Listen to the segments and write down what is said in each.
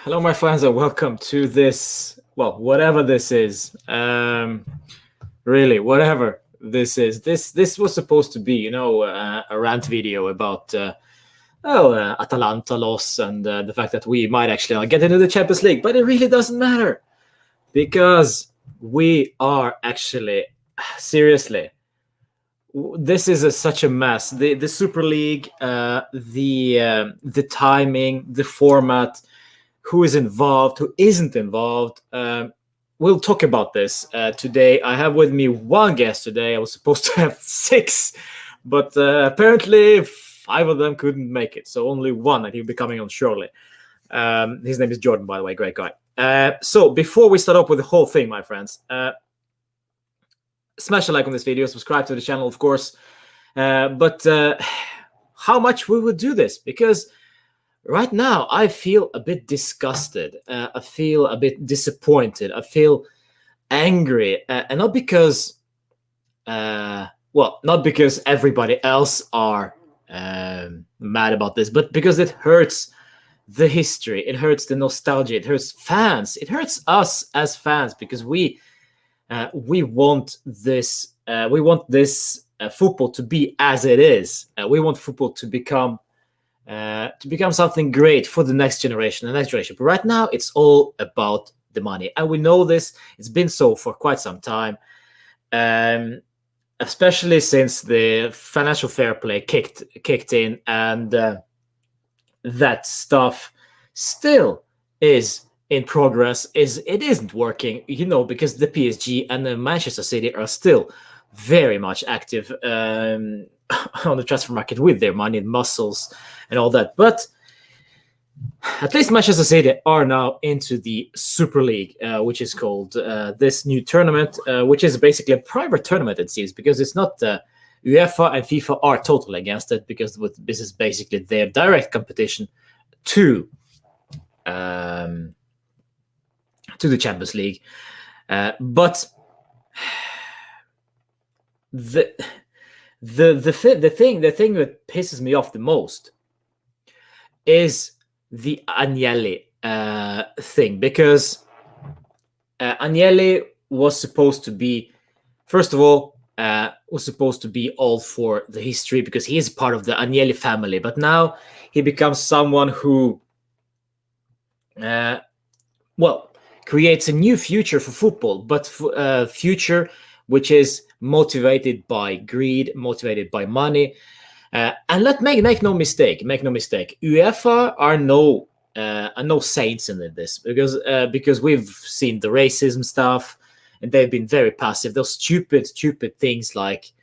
Hello, my friends, and welcome to this. Well, whatever this is, really, whatever this is. This was supposed to be, a rant video about Atalanta loss and the fact that we might actually not get into the Champions League, but it really doesn't matter because we are actually seriously. This is such a mess. The Super League, the timing, the format, who is involved, who isn't involved. We'll talk about this today. I have with me one guest today. I was supposed to have six, but apparently five of them couldn't make it. So only one, and he'll be coming on shortly. His name is Jordan, by the way, great guy. So before we start up with the whole thing, my friends, smash a like on this video, subscribe to the channel, of course. But how much we would do this? Because right now, I feel a bit disgusted. I feel a bit disappointed. I feel angry, and not because, not because everybody else are mad about this, but because it hurts the history. It hurts the nostalgia. It hurts fans. It hurts us as fans because we want this. We want this football to be as it is. We want football to become something great for the next generation. But right now, it's all about the money, and we know this. It's been so for quite some time, especially since the financial fair play kicked in, and that stuff still is in progress. It isn't working, because the PSG and the Manchester City are still very much active on the transfer market with their money and muscles and all that. But at least Manchester City are now into the Super League, which is called this new tournament, which is basically a private tournament, it seems, because it's not UEFA and FIFA are totally against it, because this is basically their direct competition to the Champions League. But the thing that pisses me off the most is the Agnelli thing, because Agnelli was supposed to be, first of all, all for the history because he is part of the Agnelli family, but now he becomes someone who creates a new future for football, but a future which is motivated by greed, motivated by money. And make no mistake. UEFA are no saints in this, because we've seen the racism stuff, and they've been very passive. Those stupid things like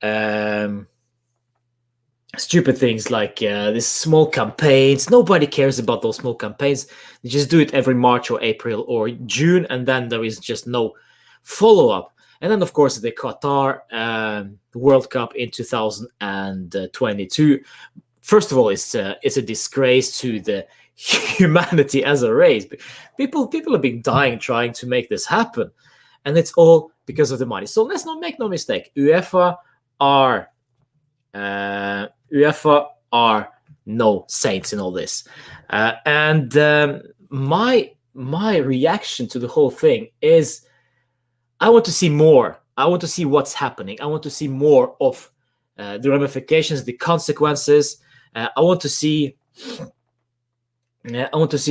these small campaigns. Nobody cares about those small campaigns. They just do it every March or April or June, and then there is just no follow-up. And then, of course, the Qatar World Cup in 2022. First of all, it's a disgrace to the humanity as a race. People have been dying trying to make this happen, and it's all because of the money. So let's not make no mistake. UEFA are no saints in all this. And my reaction to the whole thing is, I want to see more. I want to see what's happening. I want to see more of the ramifications, the consequences. I want to see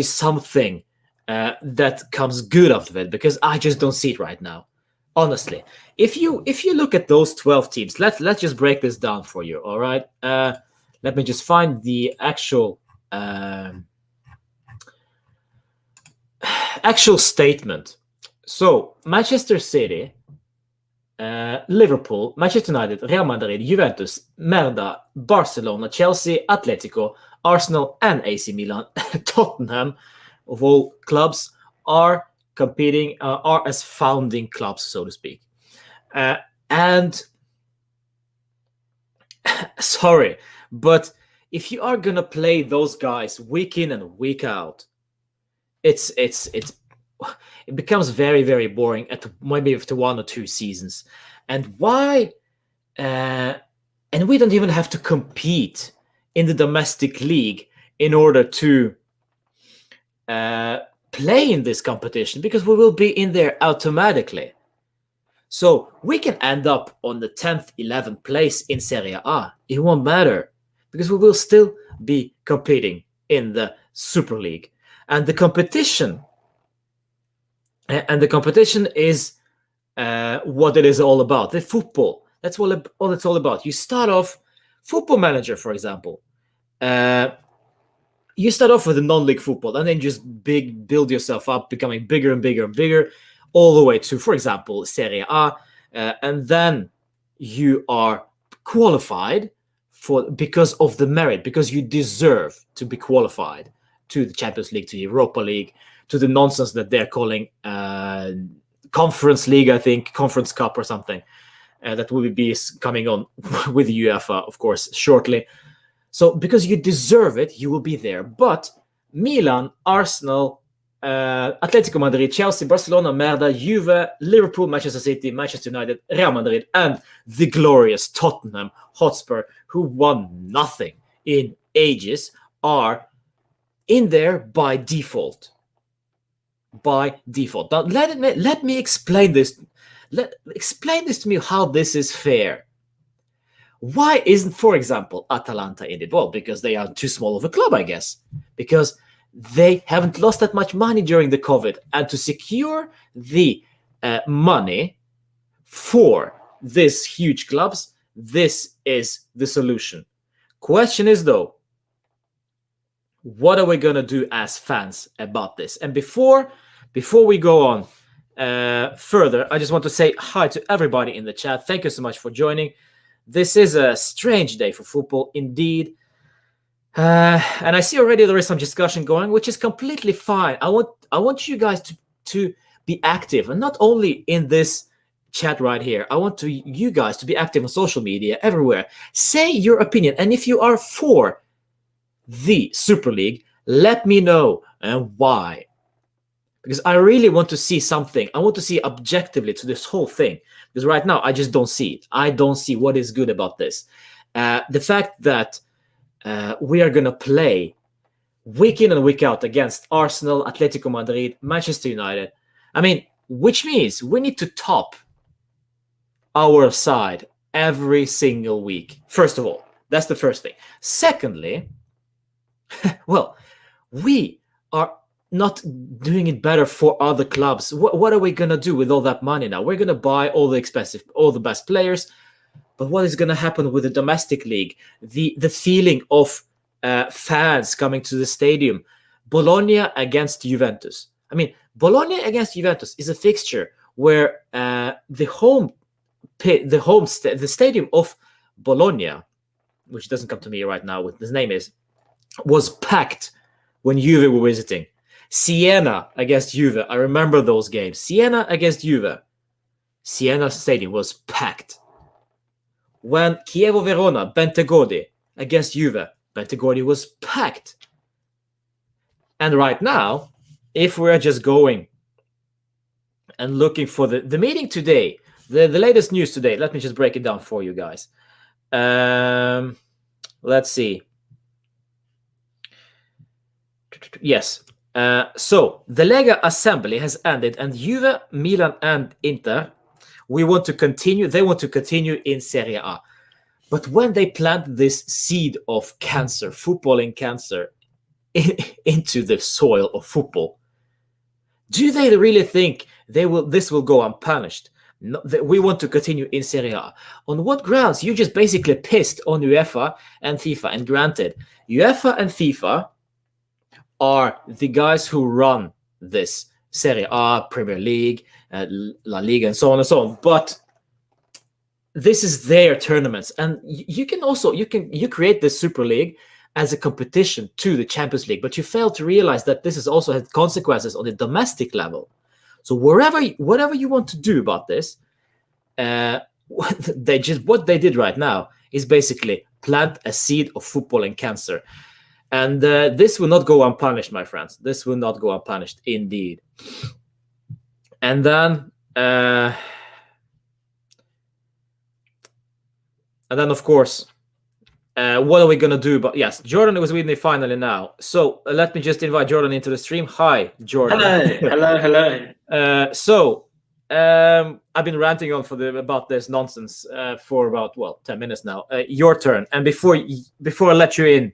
something that comes good out of it, because I just don't see it right now. Honestly, if you look at those 12 teams, let's just break this down for you. All right, let me just find the actual statement. So Manchester City, Liverpool, Manchester United, Real Madrid, Juventus, Merda, Barcelona, Chelsea, Atletico, Arsenal, and AC Milan, Tottenham, of all clubs, are competing, are as founding clubs, so to speak. And sorry, but if you are gonna play those guys week in and week out, it becomes very, very boring maybe after 1 or 2 seasons. And why? And we don't even have to compete in the domestic league in order to play in this competition because we will be in there automatically. So we can end up on the 10th, 11th place in Serie A. It won't matter because we will still be competing in the Super League. And the competition is what it is all about. The football. That's all it's all about. You start off, Football Manager, for example. You start off with a non-league football and then just build yourself up, becoming bigger and bigger and bigger, all the way to, for example, Serie A. And then you are qualified because of the merit, because you deserve to be qualified to the Champions League, to the Europa League, to the nonsense that they're calling Conference League, I think, Conference Cup or something. That will be coming on with the UEFA, of course, shortly. So because you deserve it, you will be there. But Milan, Arsenal, Atletico Madrid, Chelsea, Barcelona, Merda, Juve, Liverpool, Manchester City, Manchester United, Real Madrid, and the glorious Tottenham Hotspur, who won nothing in ages, are in there by default. By default. Now, let me explain this. Explain this to me, how this is fair. Why isn't, for example, Atalanta in it? Well, because they are too small of a club, I guess. Because they haven't lost that much money during the COVID. And to secure the money for these huge clubs, this is the solution. Question is, though, what are we going to do as fans about this? And before we go on further, I just want to say hi to everybody in the chat. Thank you so much for joining. This is a strange day for football, indeed. And I see already there is some discussion going, which is completely fine. I want you guys to be active, and not only in this chat right here. I want you guys to be active on social media, everywhere. Say your opinion, and if you are for the Super League, let me know and why. Because I really want to see something. I want to see objectively to this whole thing. Because right now, I just don't see it. I don't see what is good about this. The fact that we are going to play week in and week out against Arsenal, Atletico Madrid, Manchester United. I mean, which means we need to top our side every single week. First of all, that's the first thing. Secondly, well, we are not doing it better for other clubs. What are we going to do with all that money now? We're going to buy all the best players. But what is going to happen with the domestic league? The feeling of fans coming to the stadium. Bologna against Juventus. I mean, Bologna against Juventus is a fixture where the stadium of Bologna, which doesn't come to me right now what his name is, was packed when Juve were visiting. Siena against Juve. I remember those games. Siena against Juve. Siena Stadium was packed. When Chievo Verona, Bentegodi against Juve, Bentegodi was packed. And right now, if we're just going and looking for the meeting today, the latest news today, let me just break it down for you guys. Let's see. Yes. So the Lega Assembly has ended, and Juve, Milan, and Inter, they want to continue in Serie A. But when they plant this seed of cancer, footballing cancer, into the soil of football, do they really think this will go unpunished? No, we want to continue in Serie A. On what grounds? You just basically pissed on UEFA and FIFA. And granted, UEFA and FIFA are the guys who run this Serie A, Premier League, La Liga, and so on and so on. But this is their tournaments, and you create the Super League as a competition to the Champions League, but you fail to realize that this is also has consequences on the domestic level. So whatever you want to do about this, what they did right now is basically plant a seed of footballing cancer. And this will not go unpunished, my friends. This will not go unpunished, indeed. And then, of course, what are we going to do? But yes, Jordan was with me finally now. So let me just invite Jordan into the stream. Hi, Jordan. Hello. I've been ranting on about this nonsense for about 10 minutes now. Your turn. And before I let you in,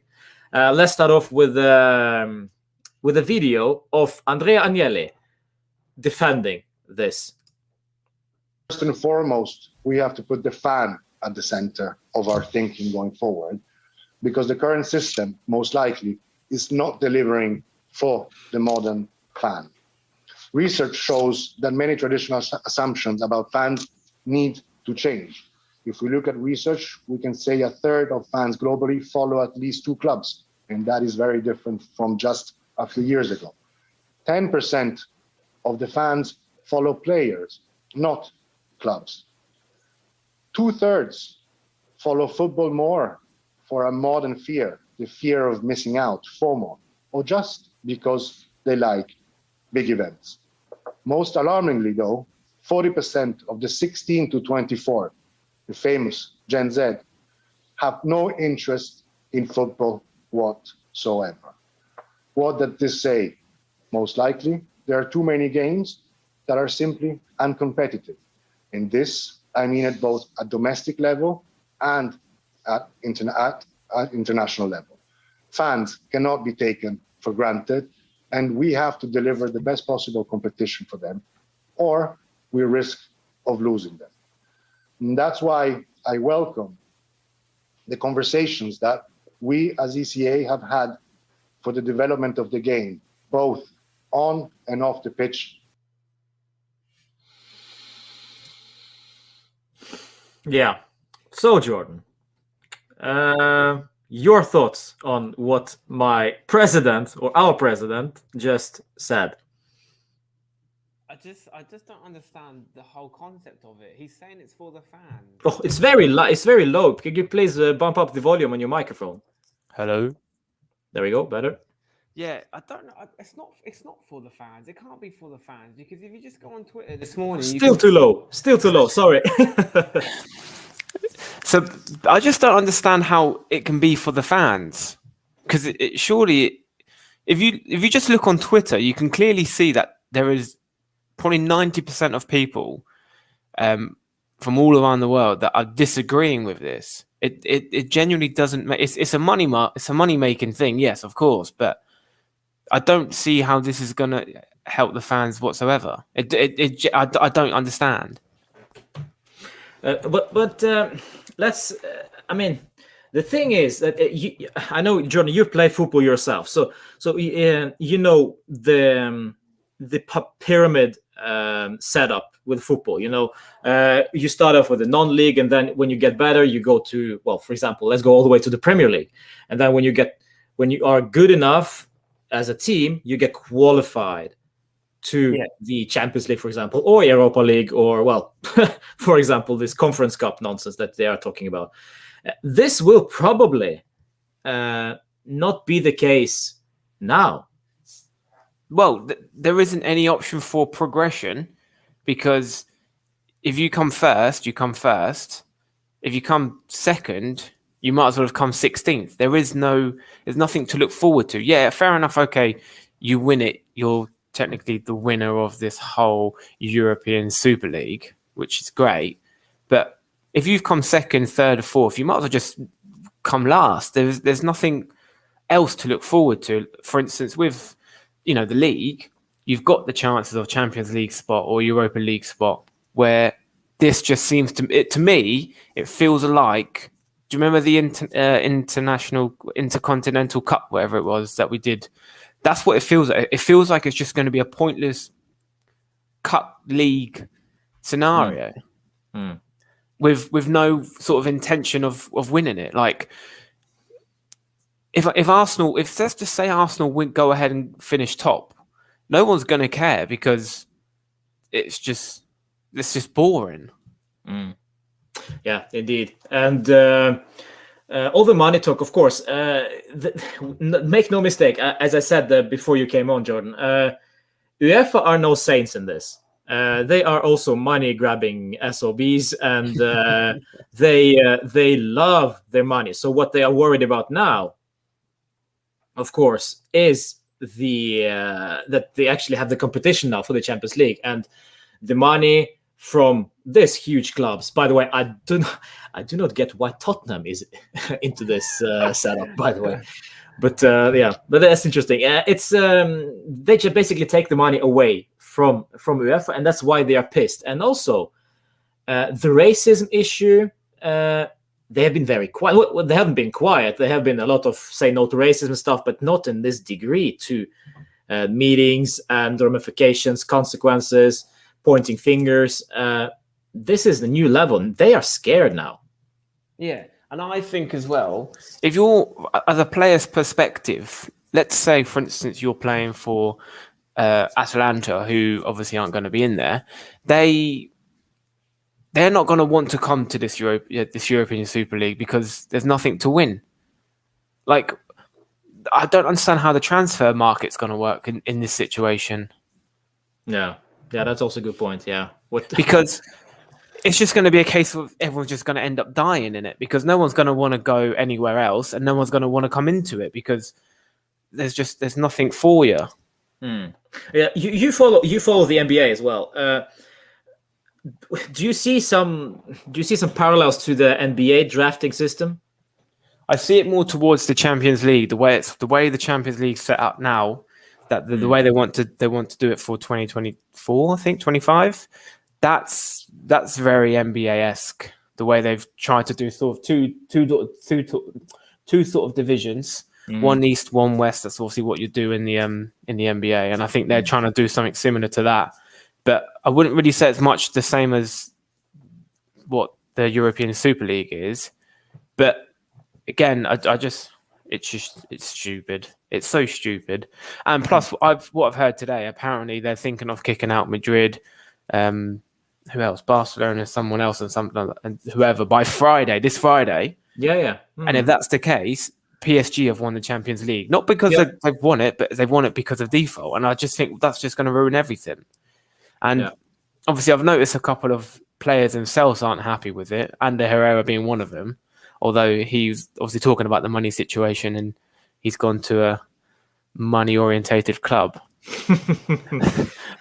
let's start off with a video of Andrea Agnelli defending this. First and foremost, we have to put the fan at the center of our thinking going forward, because the current system most likely is not delivering for the modern fan. Research shows that many traditional assumptions about fans need to change. If we look at research, we can say a third of fans globally follow at least 2 clubs, and that is very different from just a few years ago. 10% of the fans follow players, not clubs. 2/3 follow football more for a modern fear, the fear of missing out, FOMO, or just because they like big events. Most alarmingly, though, 40% of the 16 to 24, the famous Gen Z, have no interest in football whatsoever. What does this say? Most likely, there are too many games that are simply uncompetitive. In this, I mean at both a domestic level and at international level. Fans cannot be taken for granted, and we have to deliver the best possible competition for them, or we risk of losing them. And that's why I welcome the conversations that we as ECA have had for the development of the game, both on and off the pitch. Yeah. So, Jordan, your thoughts on what my president or our president just said? I just don't understand the whole concept of it. He's saying it's for the fans. Oh, it's very low. Could you please bump up the volume on your microphone? Hello. There we go. Better. Yeah, I don't know. It's not for the fans. It can't be for the fans, because if you just go on Twitter this morning, Still too low. Sorry. So I just don't understand how it can be for the fans, because it surely, if you just look on Twitter, you can clearly see that there is probably 90% of people from all around the world that are disagreeing with this. It genuinely doesn't make it's a money making thing, yes, of course, but I don't see how this is going to help the fans whatsoever. I don't understand. But let's. I mean, the thing is that I know, Jordan, you've played football yourself, so you know the pyramid setup with football. You know, you start off with a non-league, and then when you get better, you go to, well, for example, let's go all the way to the Premier League, and then when you are good enough as a team, you get qualified to the Champions League, for example, or Europa League, or, well, for example, this Conference Cup nonsense that they are talking about. This will probably not be the case now. Well, there isn't any option for progression, because if you come first, you come first. If you come second, you might as well have come 16th. There's nothing to look forward to. Yeah, fair enough. Okay, you win it. You're technically the winner of this whole European Super League, which is great. But if you've come second, third, or fourth, you might as well just come last. There's nothing else to look forward to. For instance, with the league, you've got the chances of Champions League spot or Europa League spot, where this just seems to me, it feels like, do you remember the Intercontinental Cup, whatever it was that we did? That's what it feels like. It feels like it's just going to be a pointless cup league scenario with no sort of intention of winning it. Like, if Arsenal, let's just say Arsenal go ahead and finish top, no one's going to care, because it's just boring. Yeah, indeed. And all the money talk, of course. Make no mistake, as I said before you came on, Jordan, UEFA are no saints in this. They are also money grabbing SOBs, and they love their money. So what they are worried about now, of course, is that they actually have the competition now for the Champions League, and the money from this huge clubs. By the way, I do not get why Tottenham is into this setup. By the way, but that's interesting. It's they just basically take the money away from UEFA, and that's why they are pissed. And also, the racism issue. They have been very quiet. Well, they haven't been quiet. There have been a lot of say no to racism and stuff, but not in this degree to meetings and ramifications, consequences, pointing fingers. This is the new level. They are scared now. Yeah, and I think as well, if you're as a player's perspective, let's say, for instance, you're playing for Atalanta, who obviously aren't going to be in there. They're not going to want to come to this European Super League because there's nothing to win. Like, I don't understand how the transfer market's going to work in this situation. Yeah, that's also a good point. Yeah, because it's just going to be a case of everyone's just going to end up dying in it because no one's going to want to go anywhere else and no one's going to want to come into it because there's nothing for you. Yeah, you follow the NBA as well. Do you see some parallels to the NBA drafting system? I see it more towards the Champions League, the way the Champions League set up now, that the way they want to do it for 2024, I think 25. That's very NBA-esque. The way they've tried to do sort of two sort of divisions, one East, one West. That's obviously what you do in the NBA, and I think they're trying to do something similar to that. But I wouldn't really say it's much the same as what the European Super League is. But again, it's stupid. It's so stupid. And plus, what I've heard today, apparently they're thinking of kicking out Madrid. Who else? Barcelona, someone else, and whoever by this Friday. Yeah. And if that's the case, PSG have won the Champions League, not because they've won it, but they've won it because of default. And I just think that's just going to ruin everything. And obviously, I've noticed a couple of players themselves aren't happy with it, and the Herrera being one of them. Although he's obviously talking about the money situation, and he's gone to a money-orientated club.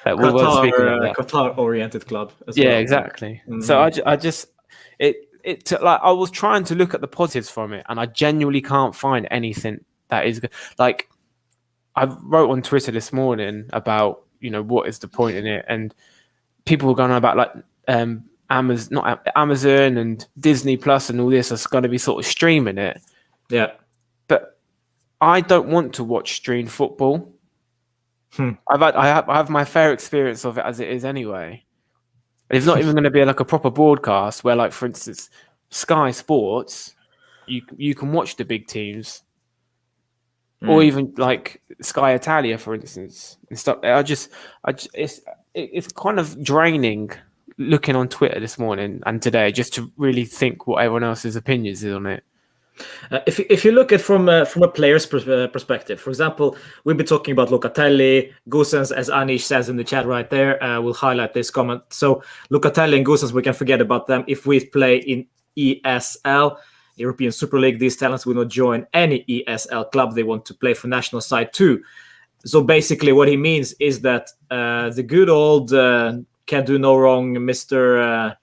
Qatar-oriented club. As well. Exactly. Mm-hmm. So I was trying to look at the positives from it, and I genuinely can't find anything that is good. Like, I wrote on Twitter this morning about what is the point in it, and people were going on about like Amazon and Disney Plus and all this is going to be sort of streaming it. Yeah, but I don't want to watch streamed football. I have my fair experience of it as it is anyway. It's not even going to be like a proper broadcast where, like, for instance, Sky Sports, you can watch the big teams, or even like Sky Italia, for instance, and stuff. It's kind of draining looking on Twitter this morning and today just to really think what everyone else's opinions is on it. If you look at from a player's perspective, for example, we've been talking about Locatelli, Gosens, as Anish says in the chat right there. We'll highlight this comment. So Locatelli and Gosens, we can forget about them. If we play in ESL, European Super League, these talents will not join any ESL club. They want to play for national side too. So basically what he means is that the good old can do no wrong Mr.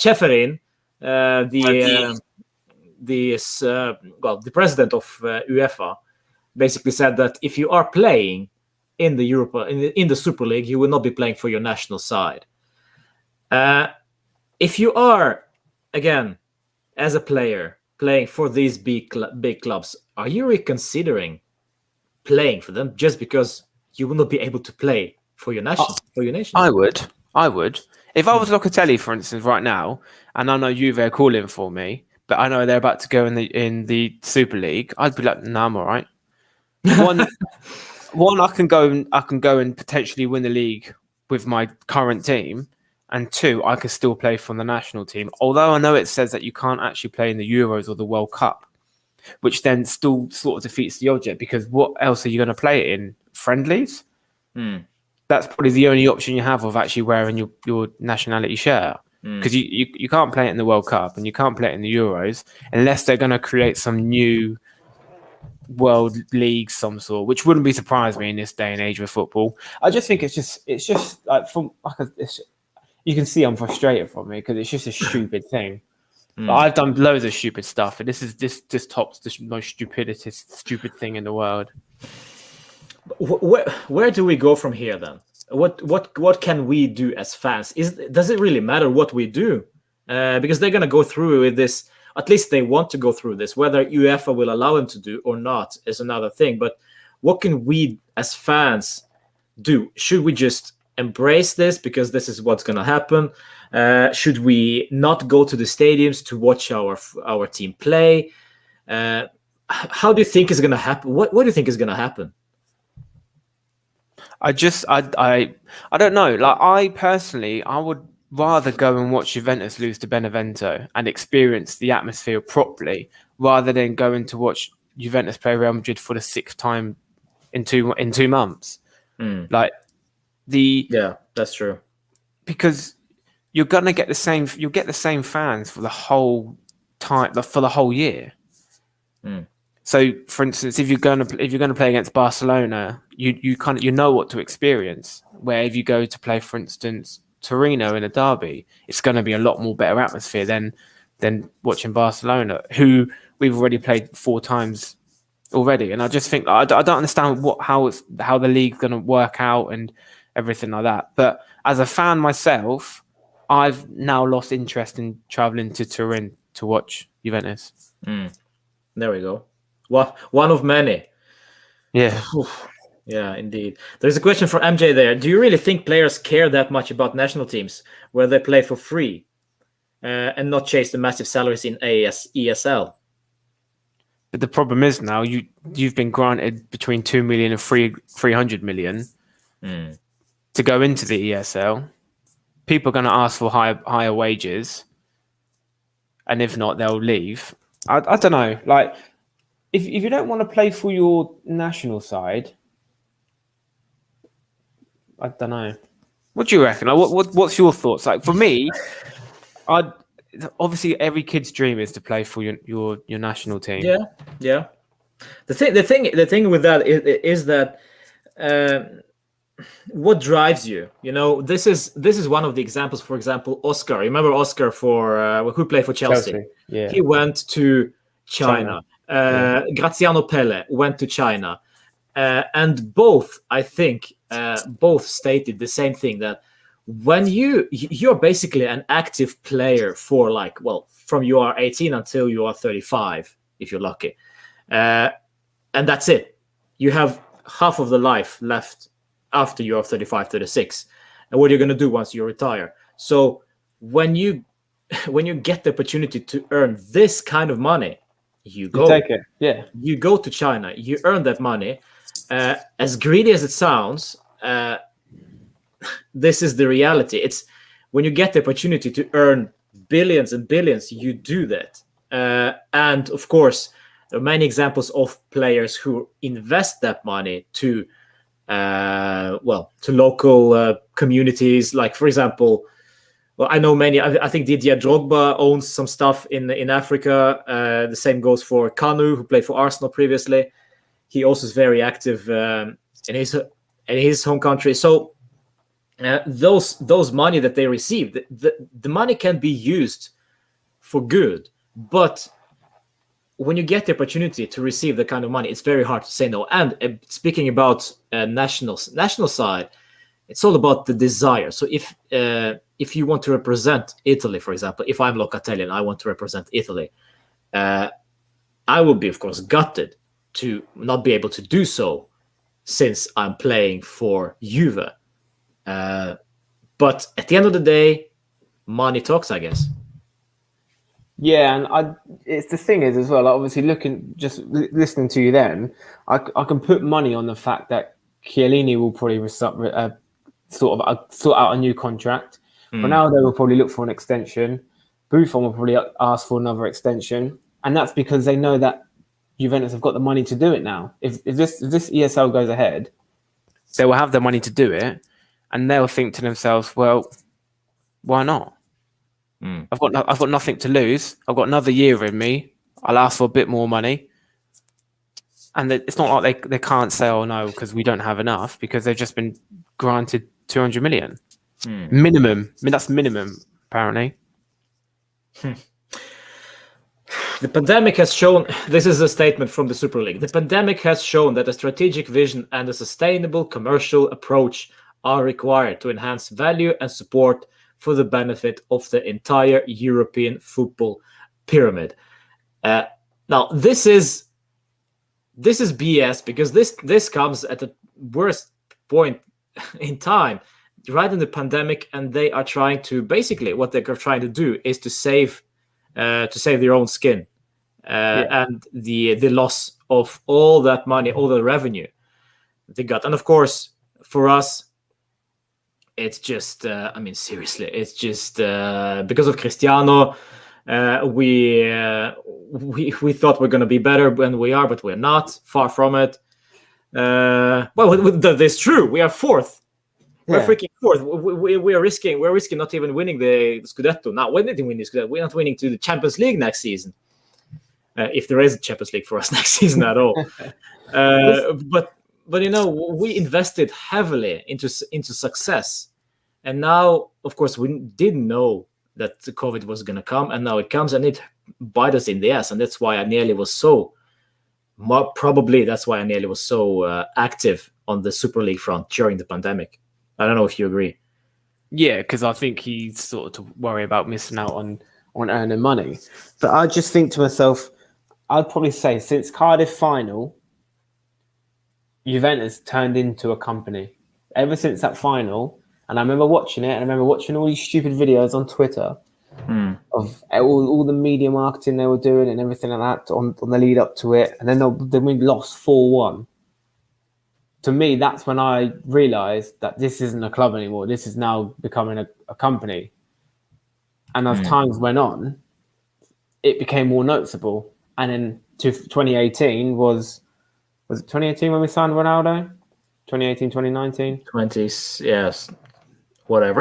Ceferin, the president of UEFA, basically said that if you are playing in the Super League, you will not be playing for your national side. If you are, again, as a player playing for these big clubs, are you reconsidering playing for them just because you will not be able to play for your nation? I would. If I was Locatelli, for instance, right now, and I know Juve are calling for me, but I know they're about to go in the Super League, I'd be like, nah, I'm all right. One, I can go and potentially win the league with my current team, and two, I can still play for the national team. Although I know it says that you can't actually play in the Euros or the World Cup, which then still sort of defeats the object, because what else are you going to play it in? Friendlies? that's probably the only option you have of actually wearing your nationality shirt. Because you can't play it in the World Cup and you can't play it in the Euros unless they're going to create some new world league some sort, which wouldn't be surprise me in this day and age with football. I just think it's just like you can see I'm frustrated from it because it's just a stupid thing. I've done loads of stupid stuff, and this tops the most stupid thing in the world. Where do we go from here then? What can we do as fans? Does it really matter what we do? Because they're gonna go through with this. At least they want to go through this. Whether UEFA will allow them to do or not is another thing. But what can we as fans do? Should we just embrace this because this is what's gonna happen? Should we not go to the stadiums to watch our team play? How do you think is gonna happen? What do you think is gonna happen? I don't know. Like I personally, I would rather go and watch Juventus lose to Benevento and experience the atmosphere properly, rather than going to watch Juventus play Real Madrid for the 6th time in 2 months. Like that's true. Because you'll get the same fans for the whole time, for the whole year. So, for instance, if you're going to play against Barcelona, you know what to experience. Where if you go to play, for instance, Torino in a derby, it's going to be a lot more better atmosphere than watching Barcelona, who we've already played 4 times already. And I just think I don't understand how the league's going to work out and everything like that. But as a fan myself, I've now lost interest in traveling to Turin to watch Juventus. There we go. One of many. Yeah. Yeah, indeed. There's a question for MJ there. Do you really think players care that much about national teams where they play for free and not chase the massive salaries in ESL? But the problem is now you've been granted between 2 million and 300 million to go into the ESL. People are going to ask for higher wages, and if not, they'll leave. I don't know. Like, if you don't want to play for your national side, I don't know. What do you reckon? Like, what's your thoughts? Like, for me, obviously every kid's dream is to play for your national team. Yeah. The thing with that is that what drives you? You know, this is one of the examples. For example, Oscar. Remember Oscar who played for Chelsea? Yeah. He went to China. Graziano Pelle went to China, and both, I think, both stated the same thing, that when you're basically an active player for from you are 18 until you are 35, if you're lucky, and that's it. You have half of the life left after you are 35, 36, and what you're going to do once you retire. So when you get the opportunity to earn this kind of money, you take it. Yeah, you go to China, you earn that money. As greedy as it sounds, this is the reality. It's when you get the opportunity to earn billions and billions, you do that. And of course, there are many examples of players who invest that money to local communities. Like, for example, I know many. I think Didier Drogba owns some stuff in Africa. The same goes for Kanu, who played for Arsenal previously. He also is very active in his home country. So those money that they receive, the money can be used for good. But when you get the opportunity to receive the kind of money, it's very hard to say no. And speaking about national side, it's all about the desire. So if you want to represent Italy, for example, if I'm Locatelli, I want to represent Italy, I will be, of course, gutted to not be able to do so since I'm playing for Juve. But at the end of the day, money talks, I guess. Yeah, and it's the thing is as well. Obviously, listening to you, then I can put money on the fact that Chiellini will probably sort out a new contract. Ronaldo will probably look for an extension. Buffon will probably ask for another extension, and that's because they know that Juventus have got the money to do it now. If this ESL goes ahead, they will have the money to do it. and they'll think to themselves, well, why not? Mm. I've got nothing to lose. I've got another year in me. I'll ask for a bit more money. And it's not like they can't say, oh no, because we don't have enough, because they've just been granted 200 million. Minimum. I mean, that's minimum, apparently. The pandemic has shown, this is a statement from the Super League, the pandemic has shown that a strategic vision and a sustainable commercial approach are required to enhance value and support for the benefit of the entire European football pyramid. Now, this is BS, because this comes at the worst point in time, right in the pandemic, and they are trying to, basically what they're trying to do is to save their own skin, and the loss of all that money, all the revenue they got. And of course, for us, it's just, I mean, seriously, it's just because of Cristiano, we thought we're going to be better than we are, but we're not. Far from it. Well, that's true. We are fourth. We're freaking fourth. We're risking not even winning the Scudetto. Now, when did we win the Scudetto? We're not winning to the Champions League next season. If there is a Champions League for us next season at all. But you know, we invested heavily into success, and now, of course, we didn't know that the COVID was going to come, and now it comes, and it bite us in the ass, and that's why I nearly was so. Probably that's why I nearly was so active on the Super League front during the pandemic. I don't know if you agree. Yeah, because I think he's sort of to worry about missing out on earning money. But I just think to myself, I'd probably say since Cardiff final, Juventus turned into a company. Ever since that final, and I remember watching it, and I remember watching all these stupid videos on Twitter of all the media marketing they were doing and everything like that on the lead up to it. And then we lost 4-1. To me, that's when I realised that this isn't a club anymore. This is now becoming a company. And as times went on, it became more noticeable. And then 2018 was it 2018 when we signed Ronaldo? 2018, 2019? 20s, yes. Whatever.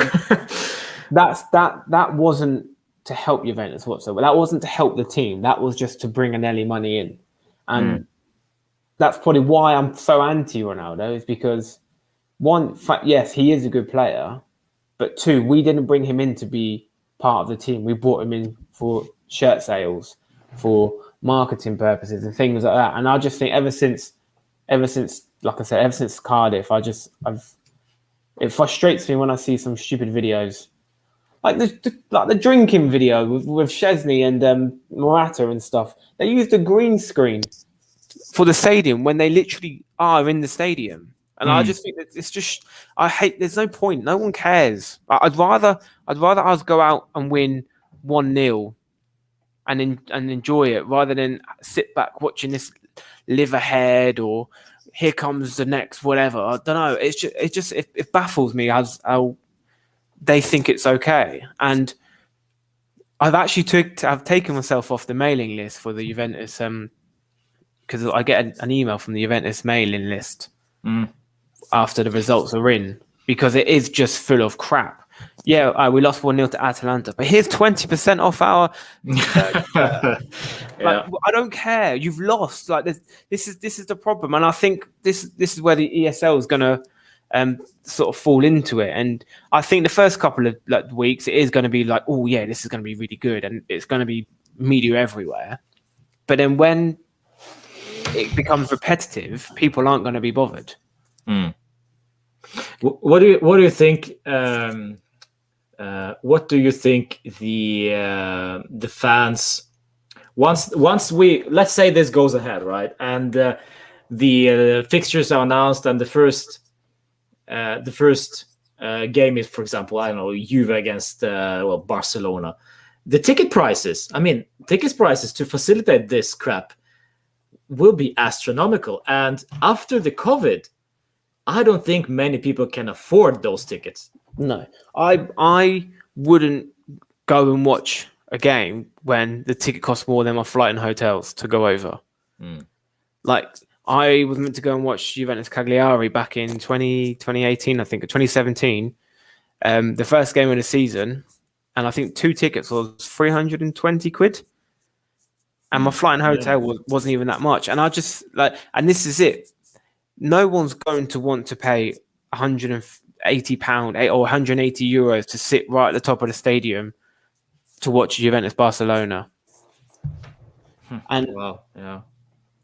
that wasn't to help Juventus whatsoever. That wasn't to help the team. That was just to bring Anelli money in. And that's probably why I'm so anti Ronaldo, is because one, yes, he is a good player, but two, we didn't bring him in to be part of the team. We brought him in for shirt sales, for marketing purposes and things like that. And I just think ever since, like I said, ever since Cardiff, it frustrates me when I see some stupid videos, like the drinking video with Szczesny and Morata and stuff. They used a green screen for the stadium when they literally are in the stadium. And I just think that it's just, there's no point. No one cares. I'd rather us go out and win 1-0 and enjoy it, rather than sit back watching this live ahead or here comes the next whatever. I don't know. It baffles me as how they think it's okay. And I've taken myself off the mailing list for the Juventus, because I get an email from the Juventus mailing list after the results are in, because it is just full of crap. Yeah, we lost 1-0 to Atalanta, but here's 20% off our. I don't care. You've lost. Like this is the problem, and I think this is where the ESL is going to sort of fall into it. And I think the first couple of weeks it is going to be like, oh yeah, this is going to be really good, and it's going to be media everywhere. But then when it becomes repetitive, people aren't going to be bothered. What do you think? What do you think the fans, once we, let's say this goes ahead, right, and the fixtures are announced, and the first game is, for example, I don't know, Juve against Barcelona. The ticket prices to facilitate this crap will be astronomical, and after the COVID, I don't think many people can afford those tickets. No, I wouldn't go and watch a game when the ticket costs more than my flight and hotels to go over. Like, I was meant to go and watch Juventus Cagliari back in 2018, I think, or 2017. The first game of the season, and I think 2 tickets was 320 quid. And my flight and hotel wasn't even that much. And I just and this is it. No one's going to want to pay £180 or 180 euros to sit right at the top of the stadium to watch Juventus Barcelona. And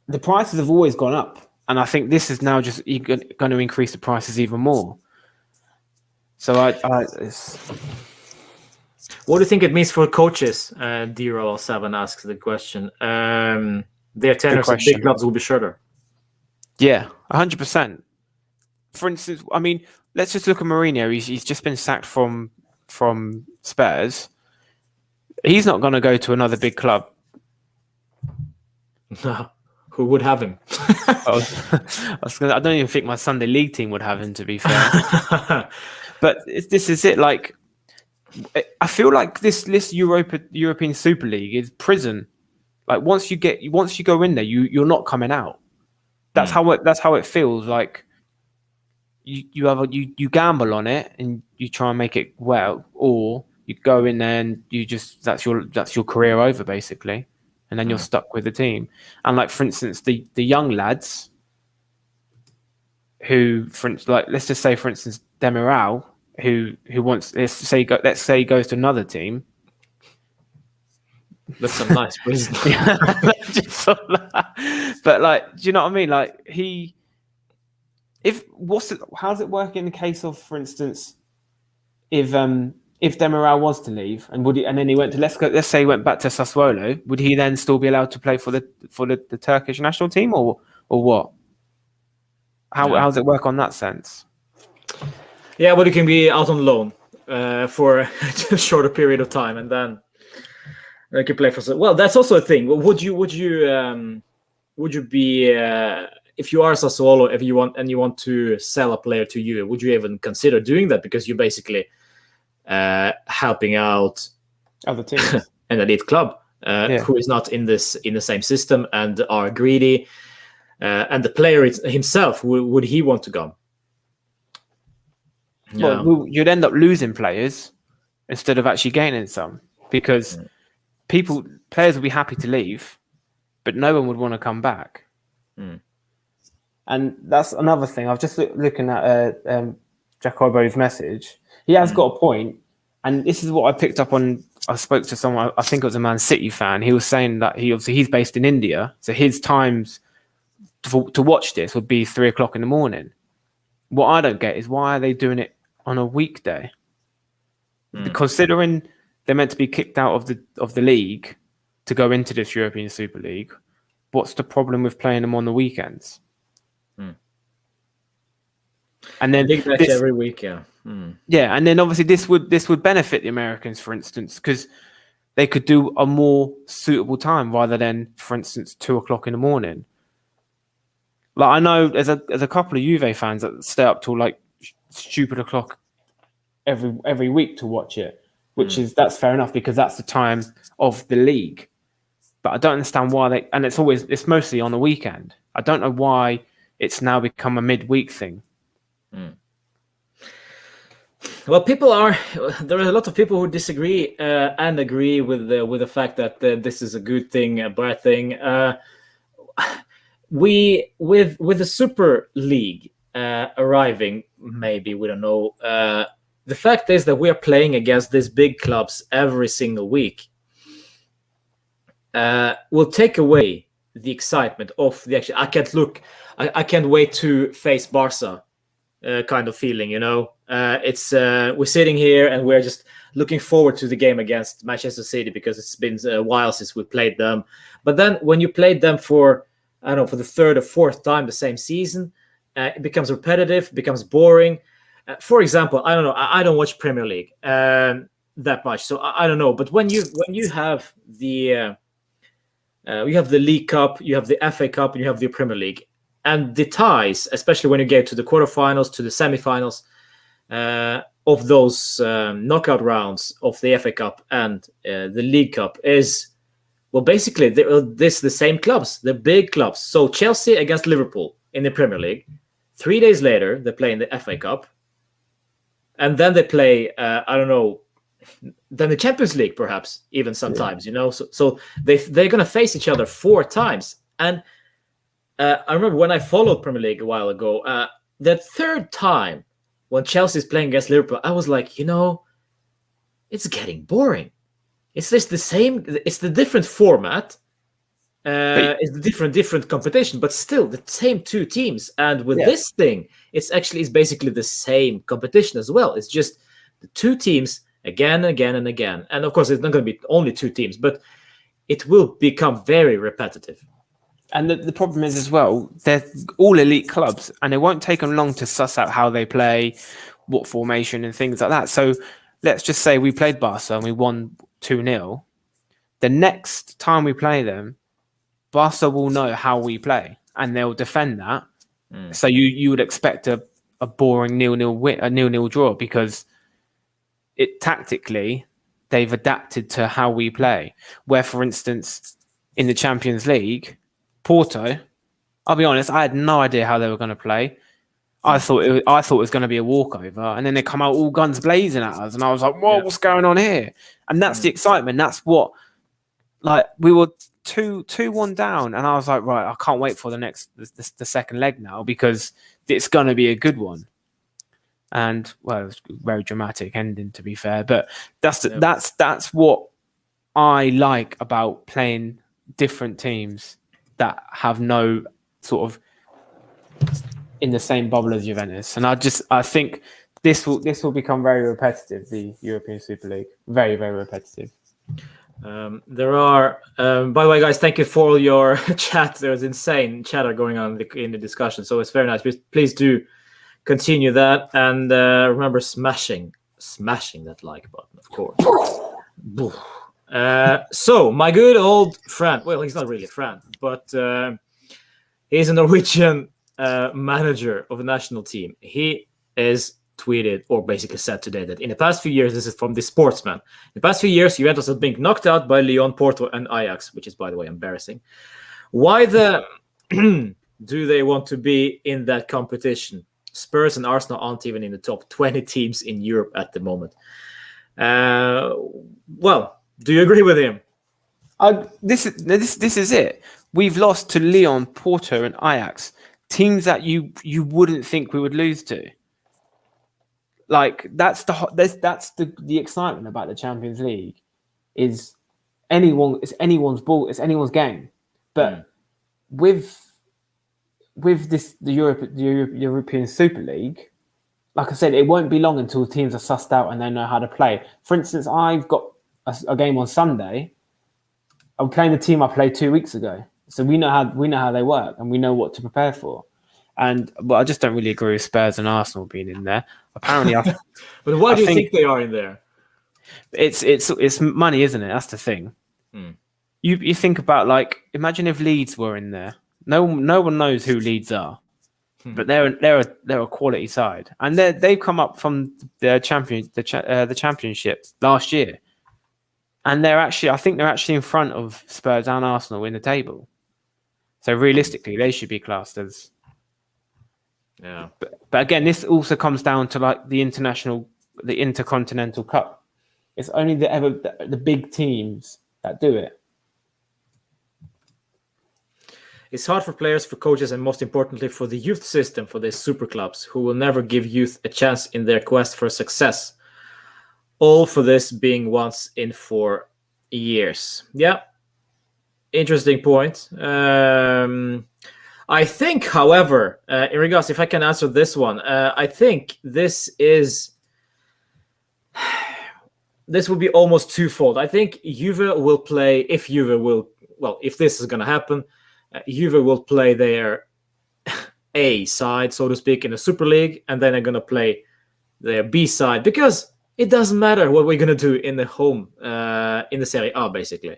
the prices have always gone up. And I think this is now just going to increase the prices even more. So what do you think it means for coaches? D-Roll7 asks the question. Their tenors at big clubs will be shorter. Yeah, 100%. For instance, I mean, let's just look at Mourinho. He's just been sacked from Spurs. He's not going to go to another big club. No, who would have him? I don't even think my Sunday League team would have him, to be fair. But this is it. Like, I feel like this European Super League is prison. Like once you go in there, you're not coming out. That's how it feels. Like you gamble on it and you try and make it well, or you go in there and that's your career over basically, and then you're stuck with the team. And like for instance, the young lads who, let's just say for instance Demiral, who wants let's say he goes to another team. That's some nice prison. But like, do you know what I mean? Like how's it work in the case of, for instance, if Demiral was to leave and then he went to let's say he went back to Sassuolo, would he then still be allowed to play for the Turkish national team or what? How does it work on that sense? Yeah, but he can be out on loan for a shorter period of time, and then they can play for. Well, that's also a thing. Would you be if you are Sassuolo, if you want to sell a player to you, would you even consider doing that, because you're basically helping out other teams, an elite club who is not in the same system and are greedy, and the player himself, would he want to go? Yeah. Well, you'd end up losing players instead of actually gaining some, because players would be happy to leave, but no one would want to come back. And that's another thing. I've just looking at Jacobo's message. He has got a point, and this is what I picked up on. I spoke to someone, I think it was a Man City fan. He was saying that he's based in India, so his times to watch this would be 3:00 in the morning. What I don't get is, why are they doing it on a weekday? Considering they're meant to be kicked out of the league to go into this European Super League, what's the problem with playing them on the weekends? And then big match every week, yeah. Yeah, and then obviously this would benefit the Americans, for instance, because they could do a more suitable time rather than, for instance, 2:00 in the morning. Like, I know there's a couple of Juve fans that stay up till like stupid o'clock every week to watch it, which that's fair enough, because that's the time of the league. But I don't understand why and it's mostly on the weekend. I don't know why it's now become a midweek thing. Well, there are a lot of people who disagree and agree with the fact that this is a good thing, a bad thing. With the Super League arriving, maybe, we don't know. The fact is that we are playing against these big clubs every single week. Will take away the excitement of the action. I can't wait to face Barca. Kind of feeling, you know. It's we're sitting here and we're just looking forward to the game against Manchester City, because it's been a while since we played them. But then when you played them for the third or fourth time the same season, it becomes repetitive, becomes boring. For example, I don't know. I don't watch Premier League that much, so I don't know. But when you have the League Cup, you have the FA Cup, and you have the Premier League. And the ties, especially when you get to the quarterfinals, to the semifinals of those knockout rounds of the FA Cup and the League Cup, is Well, basically, this the same clubs, the big clubs. So Chelsea against Liverpool in the Premier League. 3 days later, they play in the FA Cup, and then they play. I don't know. Then the Champions League, perhaps even sometimes. So they're gonna face each other 4 times. And I remember when I followed Premier League a while ago. The third time when Chelsea is playing against Liverpool, I was like, it's getting boring. It's just the same. It's the different format. It's the different competition, but still the same 2 teams. And with this thing, it's basically the same competition as well. It's just the 2 teams again, again, and again. And of course, it's not going to be only 2 teams, but it will become very repetitive. And the problem is as well, they're all elite clubs, and it won't take them long to suss out how they play, what formation, and things like that. So let's just say we played Barca and we won 2-0. The next time we play them, Barca will know how we play, and they'll defend that. So you would expect a boring 0-0 win, a 0-0 draw, because tactically they've adapted to how we play. Where, for instance, in the Champions League, Porto, I'll be honest, I had no idea how they were going to play. I thought it was going to be a walkover, and then they come out all guns blazing at us, and I was like, "Whoa, what's going on here?" And that's the excitement. That's what, like, we were 2-1 down, and I was like, right, I can't wait for the second leg now, because it's going to be a good one. And well, it was a very dramatic ending, to be fair, but that's what I like about playing different teams that have no sort of in the same bubble as Juventus. And I think this will become very repetitive, the European Super League. Very, very repetitive. There are, by the way, guys, thank you for all your chat. There's insane chatter going on in the discussion, so it's very nice. Please do continue that, and remember smashing that like button, of course. So my good old friend, well, he's not really a friend, but he's a Norwegian manager of a national team. He is tweeted, or basically said today, that in the past few years, this is from the Sportsman, in the past few years, Juventus has been knocked out by Lyon, Porto, and Ajax, which is, by the way, embarrassing. Why do they want to be in that competition? Spurs and Arsenal aren't even in the top 20 teams in Europe at the moment. Well, do you agree with him? This is it. We've lost to Lyon, Porto, and Ajax, teams that you wouldn't think we would lose to. Like, that's the excitement about the Champions League. It's anyone's ball, it's anyone's game. But with the European Super League, like I said, it won't be long until teams are sussed out and they know how to play. For instance, I've got a game on Sunday. I'm playing the team I played 2 weeks ago, so we know how they work, and we know what to prepare for. But I just don't really agree with Spurs and Arsenal being in there. Apparently, but why do you think they are in there? It's money, isn't it? That's the thing. You think about, like, imagine if Leeds were in there. No one knows who Leeds are, but they're a quality side, and they've come up from the championship last year, and I think they're actually in front of Spurs and Arsenal in the table. So realistically, they should be classed as. Yeah. But again, this also comes down to, like, the Intercontinental Cup. It's only the big teams that do it. It's hard for players, for coaches, and most importantly for the youth system, for the super clubs, who will never give youth a chance in their quest for success. All for this being once in 4 years. Yeah, interesting point. I think, however, in regards, if I can answer this one, I think this will be almost twofold. I think Juve will play, if this is going to happen, Juve will play their A side, so to speak, in the Super League, and then they're going to play their B side, because it doesn't matter what we're going to do in the home, in the Serie A, basically.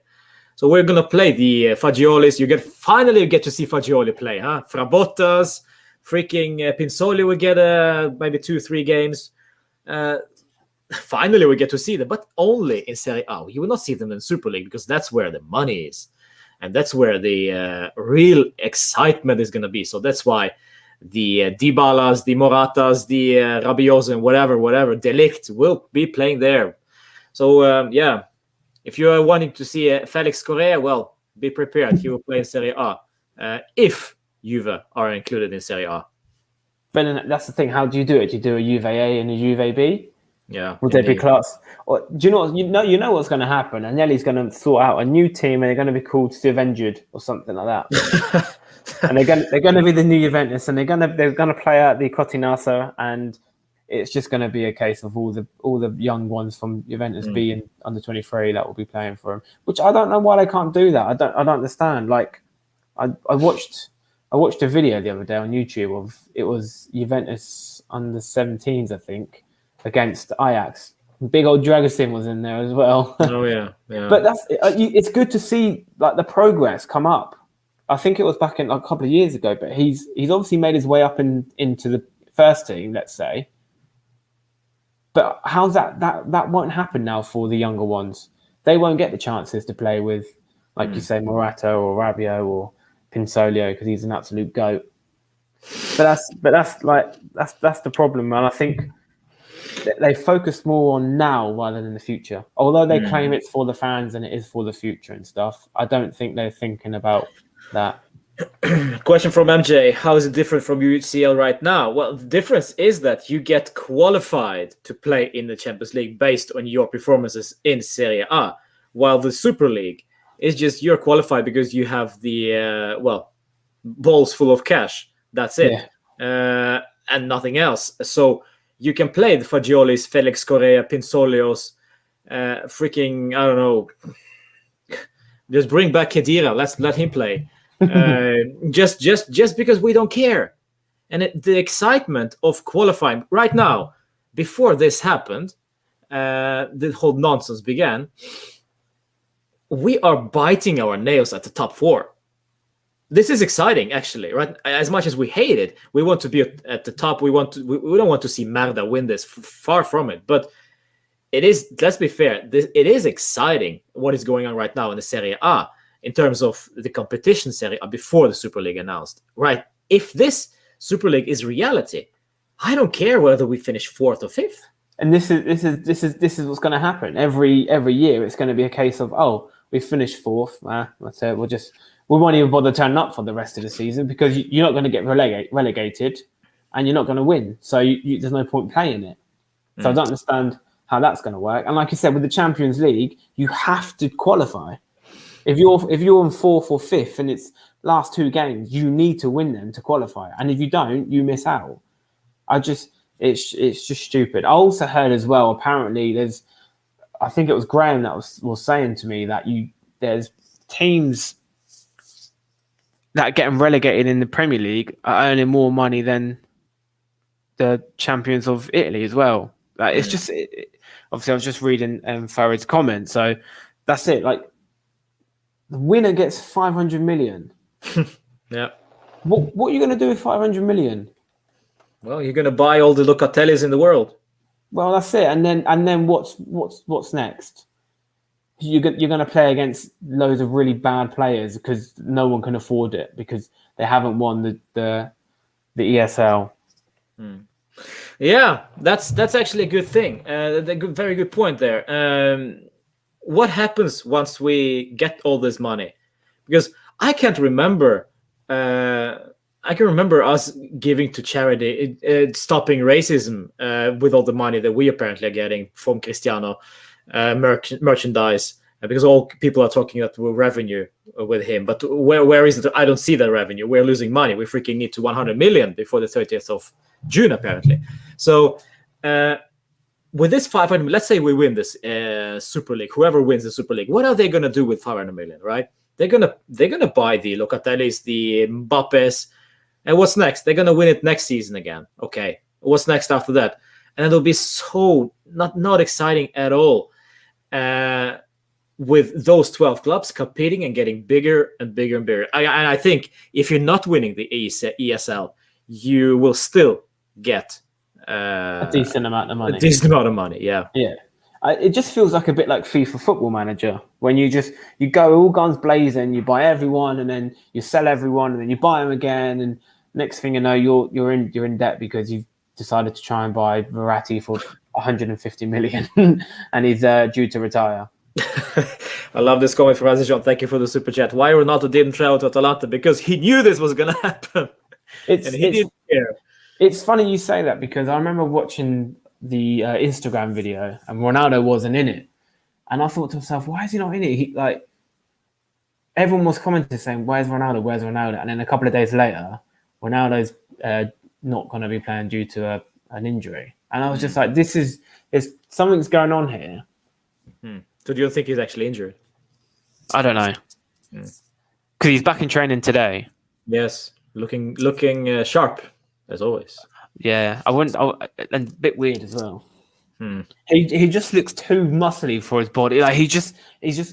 So we're going to play the Fagiolis. You finally get to see Fagioli play, huh? Frabottas, freaking Pinzoli will get maybe 2-3 games. finally we get to see them, but only in Serie A. You will not see them in Super League because that's where the money is, and that's where the real excitement is going to be. So that's why the Dybalas, the Moratas, the Rabios, and whatever, Delict will be playing there. So yeah, if you are wanting to see Felix Correa, well, be prepared. He will play in Serie A if Juve are included in Serie A. But then that's the thing. How do you do it? Do you do a Juve A and a Juve B? Yeah. Would they be class? Or do you know? You know what's going to happen? Agnelli's going to sort out a new team, and they're going to be called Juventud or something like that. And they're going to be the new Juventus, and they're going to play out the Cotinasa, and it's just going to be a case of all the young ones from Juventus B and under 23 that will be playing for them. Which I don't know why they can't do that. I don't understand. Like I watched a video the other day on YouTube of it was Juventus under 17s, I think, against Ajax. Big old Dragusin was in there as well. Oh yeah. But it's good to see like the progress come up. I think it was back in a couple of years ago, but he's obviously made his way up into the first team, let's say. But how's that won't happen now for the younger ones? They won't get the chances to play with, like you say, Morata or Rabiot or Pinsolio because he's an absolute goat. But that's the problem, man. I think they focus more on now rather than the future. Although they claim it's for the fans and it is for the future and stuff, I don't think they're thinking about that. Question from MJ: how is it different from UCL right now? Well, the difference is that you get qualified to play in the Champions League based on your performances in Serie A, while the Super League is just you're qualified because you have the balls full of cash. That's it, and nothing else. So you can play the Fagiolis, Felix Correa, Pinsolios, freaking I don't know. Just bring back Khedira. Let's let him play. Just because we don't care, and the excitement of qualifying right now, before this happened, the whole nonsense began. We are biting our nails at the top four. This is exciting, actually, right? As much as we hate it, we want to be at the top. We don't want to see Merda win this. Far from it, but it is. Let's be fair. It is exciting what is going on right now in the Serie A. In terms of the competition Serie A before the Super League announced, right? If this Super League is reality, I don't care whether we finish 4th or 5th. And this is what's going to happen every year. It's going to be a case of we finished 4th. Let's say we won't even bother turning up for the rest of the season because you're not going to get relegated, and you're not going to win. So there's no point playing it. So I don't understand how that's going to work. And like you said, with the Champions League, you have to qualify. If you're in 4th or 5th and it's last 2 games, you need to win them to qualify. And if you don't, you miss out. It's just stupid. I also heard as well, apparently I think it was Graham that was saying to me that there's teams that are getting relegated in the Premier League are earning more money than the champions of Italy as well. Like it's just obviously I was just reading Farid's comment, so that's it. Like the winner gets 500 million. Yeah. What are you going to do with 500 million? Well, you're going to buy all the Locatellis in the world. Well, that's it. And then what's next? You're going to play against loads of really bad players because no one can afford it because they haven't won the ESL. Yeah, that's actually a good thing. Very good point there. What happens once we get all this money? Because I can't remember. I can remember us giving to charity, stopping racism with all the money that we apparently are getting from Cristiano merchandise, because all people are talking about revenue with him. But where is it? I don't see that revenue. We're losing money. We freaking need to 100 million before the 30th of June, apparently. So with this 500, let's say we win this Super League. Whoever wins the Super League, what are they going to do with 500 million? Right? They're gonna buy the Locatellis, the Mbappes. And what's next? They're going to win it next season again. Okay. What's next after that? And it'll be so not exciting at all with those 12 clubs competing and getting bigger and bigger and bigger. And I think if you're not winning the ESL, you will still get A decent amount of money. A decent amount of money, yeah. Yeah. It just feels like a bit like FIFA Football Manager when you go all guns blazing, you buy everyone, and then you sell everyone, and then you buy them again, and next thing you know, you're in debt because you've decided to try and buy Verratti for 150 million, and he's due to retire. I love this comment from Azijon. Thank you for the super chat. Why Ronaldo didn't travel to Atalanta? Because he knew this was going to happen, and he didn't care. It's funny you say that because I remember watching the Instagram video and Ronaldo wasn't in it, and I thought to myself, why is he not in it? Everyone was commenting saying, "Where's Ronaldo? Where's Ronaldo?" And then a couple of days later, Ronaldo's not going to be playing due to an injury, and I was just like, something's going on here." So do you think he's actually injured? I don't know, because he's back in training today. Yes, looking sharp as always. Yeah, and a bit weird as well. He just looks too muscly for his body. Like he's just.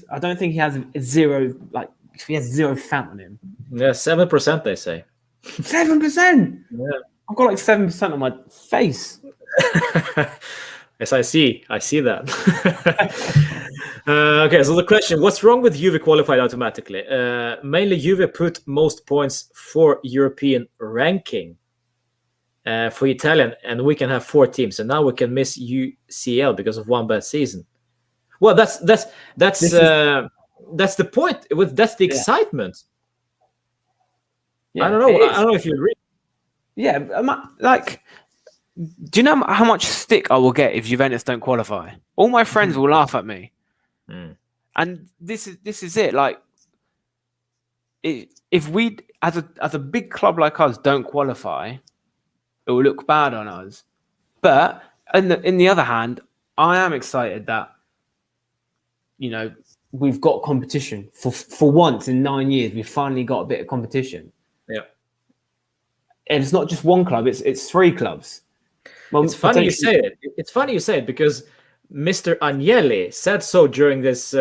I don't think he has zero. Like he has zero fat on him. Yeah, 7% they say. 7%. Yeah, I've got like 7% on my face. Yes, I see that. Okay, so the question: what's wrong with Juve qualified automatically? Mainly, Juve put most points for European ranking. For Italian, and we can have 4 teams, and now we can miss UCL because of one bad season. Well, that's the point. That's the excitement. Yeah, I don't know. I don't know if you agree. Yeah, do you know how much stick I will get if Juventus don't qualify? All my friends will laugh at me, and this is it. Like, if we as a big club like us don't qualify, it will look bad on us. But in the other hand, I am excited that we've got competition for once in 9 years. We've finally got a bit of competition. Yeah, and it's not just one club; it's 3 clubs. Well, it's funny you say it. It's funny you say it because Mr. Agnelli said so during this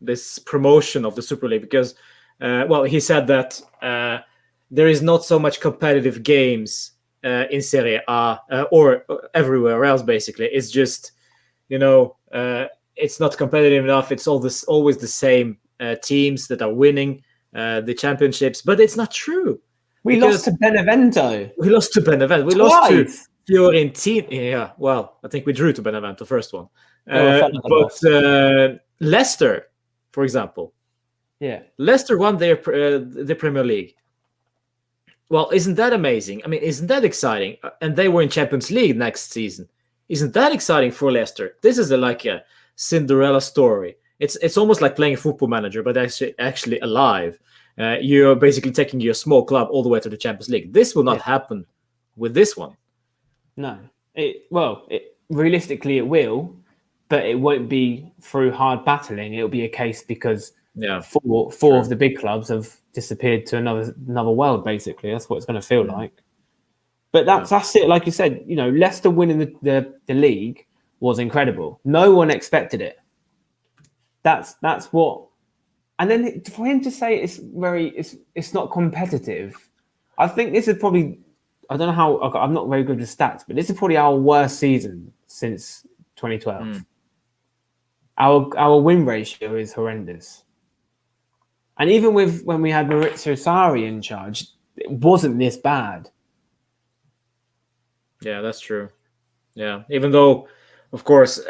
this promotion of the Super League because he said that there is not so much competitive games in Serie A or everywhere else. Basically, it's just it's not competitive enough. It's always the same teams that are winning the championships, but it's not true. We lost to Benevento. We lost to Benevento. We Twice. lost to Fiorentina. Yeah, well, I think we drew to Benevento first one. But Leicester, for example. Yeah, Leicester won the Premier League. Well, isn't that amazing? I mean, isn't that exciting? And they were in Champions League next season. Isn't that exciting for Leicester? This is like a Cinderella story. It's almost like playing a Football Manager, but actually alive. You're basically taking your small club all the way to the Champions League. This will not happen with this one. No. Realistically, it will, but it won't be through hard battling. It'll be a case because four of the big clubs have disappeared to another world. Basically, that's what it's going to feel like. But that's it. Like you said, Leicester winning the league was incredible. No one expected it. That's what. And then for him to say it's not competitive, I think this is probably, I don't know how, I'm not very good with stats, but this is probably our worst season since 2012. Our win ratio is horrendous. And even when we had Maurizio Sarri in charge, it wasn't this bad. Yeah, that's true. Yeah, even though, of course,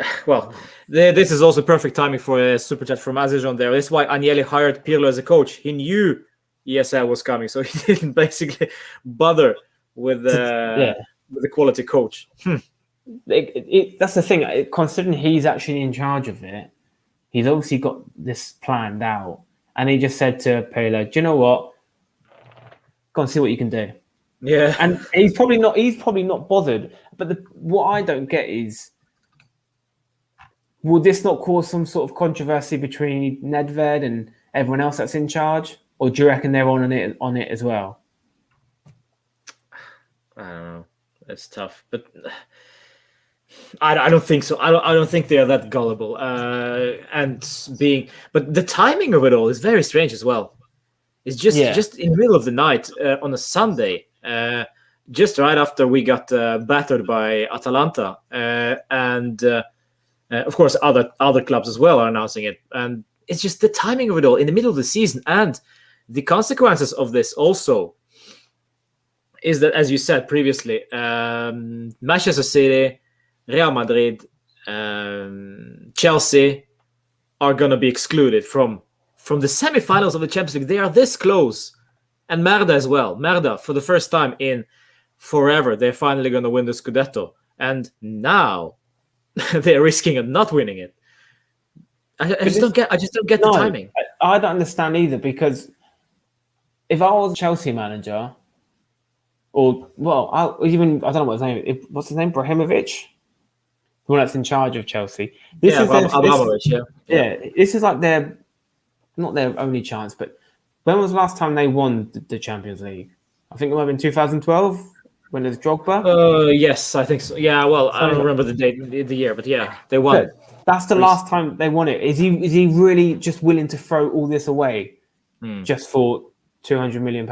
this is also perfect timing for a super chat from Azijon there. That's why Agnelli hired Pirlo as a coach. He knew ESL was coming, so he didn't basically bother with the quality coach. That's the thing. Considering he's actually in charge of it, he's obviously got this planned out. And he just said to Pirlo, do you know what? Go and see what you can do. Yeah. And he's probably not bothered. But what I don't get is, will this not cause some sort of controversy between Nedved and everyone else that's in charge? Or do you reckon they're on it as well? I don't know. It's tough. But I don't think so. I don't think they are that gullible. But the timing of it all is very strange as well. It's just in the middle of the night on a Sunday. just right after we got battered by Atalanta, and of course other clubs as well are announcing it, and it's just the timing of it all in the middle of the season, and the consequences of this also is that, as you said previously, Manchester City, Real Madrid, Chelsea are going to be excluded from the semi-finals of the Champions League. They are this close, and Merda as well. Merda, for the first time in forever, they're finally going to win the Scudetto, and now they're risking of not winning it. I just don't get the timing. I don't understand either, because if I was a Chelsea manager, or I don't know what his name. What's his name? Brahimovic, the one that's in charge of Chelsea. Abramovich. Yeah, this is like not their only chance. But when was the last time they won the Champions League? I think it might have been 2012 when there's Drogba. Yes, I think so. Yeah, well, I don't remember the date, the year, but yeah, they won. But that's the last time they won it. Is he really just willing to throw all this away just for £200 million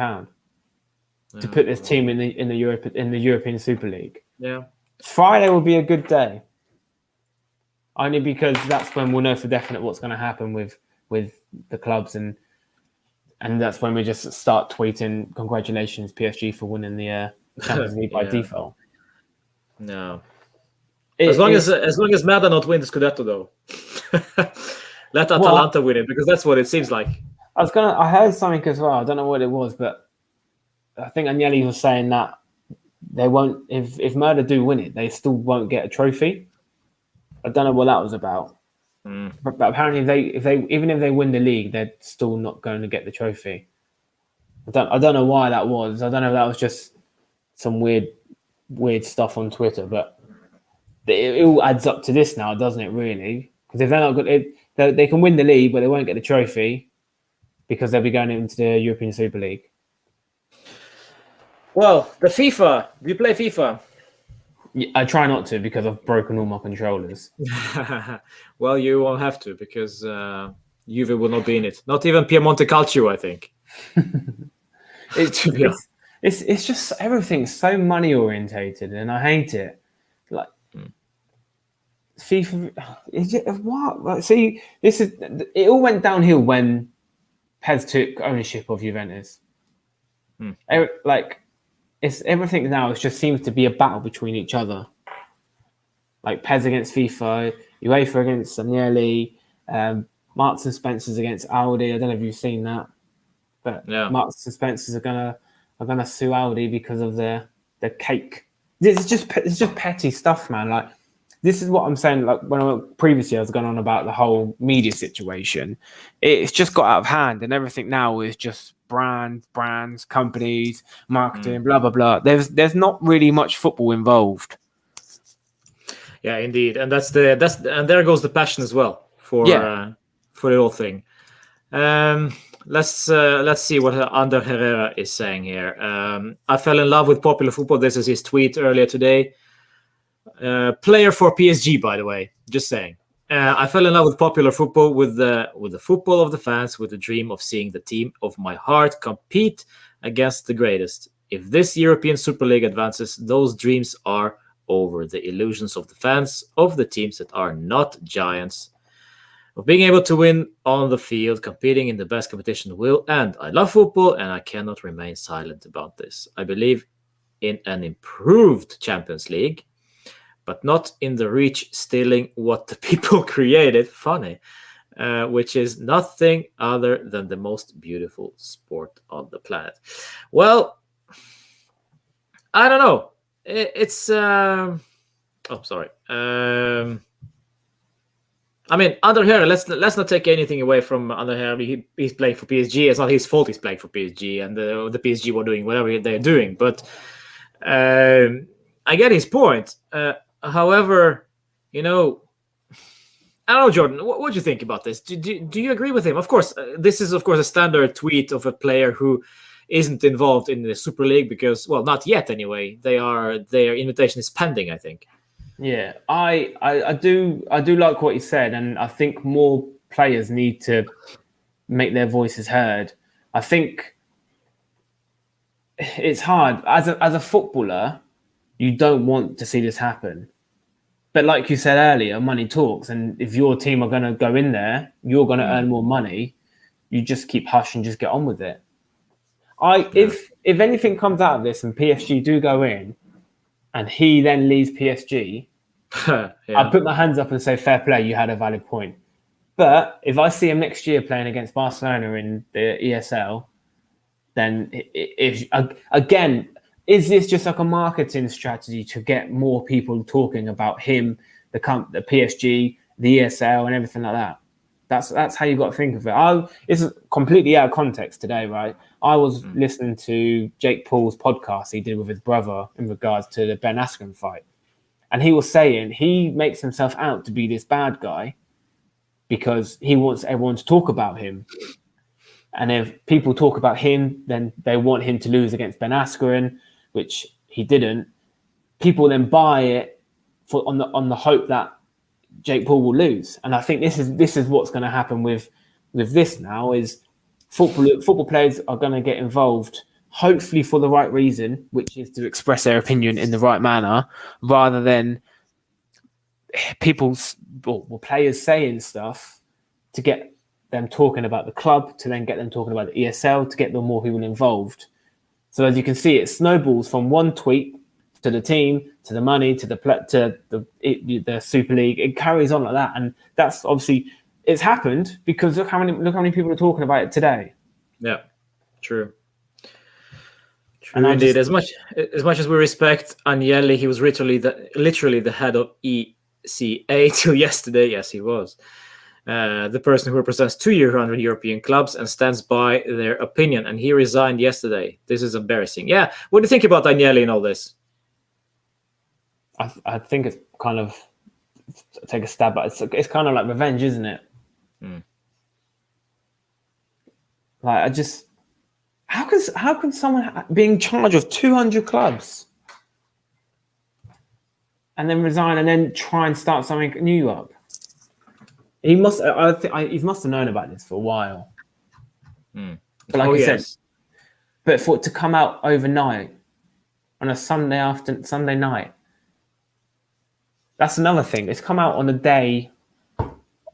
to put this team in the European Super League? Yeah, Friday will be a good day, only because that's when we'll know for definite what's going to happen with the clubs, and that's when we just start tweeting congratulations PSG for winning the Champions League by default. No. As long as Merda not win the Scudetto, though, let Atalanta win it, because that's what it seems like. I heard something as well. I don't know what it was, but I think Agnelli was saying that they won't. If Merda do win it, they still won't get a trophy. I don't know what that was about. But apparently, if they win the league, they're still not going to get the trophy. I don't know why that was. I don't know if that was just some weird stuff on Twitter, but it all adds up to this now, doesn't it? Really, because if they're not good, they can win the league, but they won't get the trophy because they'll be going into the European Super League. Well, the FIFA. Do you play FIFA? Yeah, I try not to, because I've broken all my controllers. Well, you won't have to, because Juve will not be in it. Not even Piemonte Calcio, I think. It's just everything's so money orientated, and I hate it. Like FIFA, what? See, it all went downhill when Pez took ownership of Juventus. It's everything now. It just seems to be a battle between each other. Like Pez against FIFA, UEFA against Agnelli, Marks and Spencer's against Audi. I don't know if you've seen that, but Marks and Spencer's are gonna sue Audi because of their cake. It's just petty stuff, man. Like, this is what I'm saying. Like, when I was going on about the whole media situation, it's just got out of hand, and everything now is just brands, companies, marketing, blah blah blah. There's not really much football involved. Yeah, indeed, and and there goes the passion as well for the whole thing. Let's see what Ander Herrera is saying here. I fell in love with popular football. This is his tweet earlier today. Player for PSG, by the way. Just saying. I fell in love with popular football, with the football of the fans, with the dream of seeing the team of my heart compete against the greatest. If this European Super League advances, those dreams are over. The illusions of the fans of the teams that are not giants, of being able to win on the field, competing in the best competition will end. I love football, and I cannot remain silent about this. I believe in an improved Champions League, but not in the reach stealing what the people created. Funny. Which is nothing other than the most beautiful sport on the planet. Well, I don't know. It's sorry. I mean, Ander Herrera, let's not take anything away from Ander Herrera. He's playing for PSG. It's not his fault he's playing for PSG, and the PSG were doing whatever they're doing. But I get his point. However, I don't know, Jordan, what do you think about this? Do you agree with him? Of course, this is, of course, a standard tweet of a player who isn't involved in the Super League because, well, not yet anyway. Their invitation is pending, I think. Yeah, I do like what he said, and I think more players need to make their voices heard. I think it's hard as a footballer. You don't want to see this happen. But like you said earlier, money talks. And if your team are going to go in there, you're going to earn more money. You just keep hush and just get on with it. If anything comes out of this and PSG do go in and he then leaves PSG, I'd put my hands up and say, fair play, you had a valid point. But if I see him next year playing against Barcelona in the ESL, then again, is this just like a marketing strategy to get more people talking about him, the PSG, the ESL, and everything like that? That's how you got to think of it. It's completely out of context today, right? I was listening to Jake Paul's podcast he did with his brother in regards to the Ben Askren fight. And he was saying he makes himself out to be this bad guy because he wants everyone to talk about him. And if people talk about him, then they want him to lose against Ben Askren, which he didn't. People then buy it on the hope that Jake Paul will lose. And I think this is what's going to happen with this now is football players are going to get involved, hopefully for the right reason, which is to express their opinion in the right manner, rather than players saying stuff to get them talking about the club, to then get them talking about the ESL, to get them more people involved. So as you can see, it snowballs from one tweet to the team, to the money, to the Super League. It carries on like that, and that's obviously it's happened because look how many people are talking about it today. Yeah, true. True indeed. As much as we respect Agnelli, he was literally the head of ECA till yesterday. Yes, he was. The person who represents 200 European clubs and stands by their opinion, and he resigned yesterday. This is embarrassing. Yeah, what do you think about Agnelli and all this? I think it's kind of take a stab at it. It's kind of like revenge, isn't it? Like how can someone be in charge of 200 clubs and then resign and then try and start something new up? He must. He must have known about this for a while. But like you said, but for it to come out overnight on a Sunday night, that's another thing. It's come out on a day,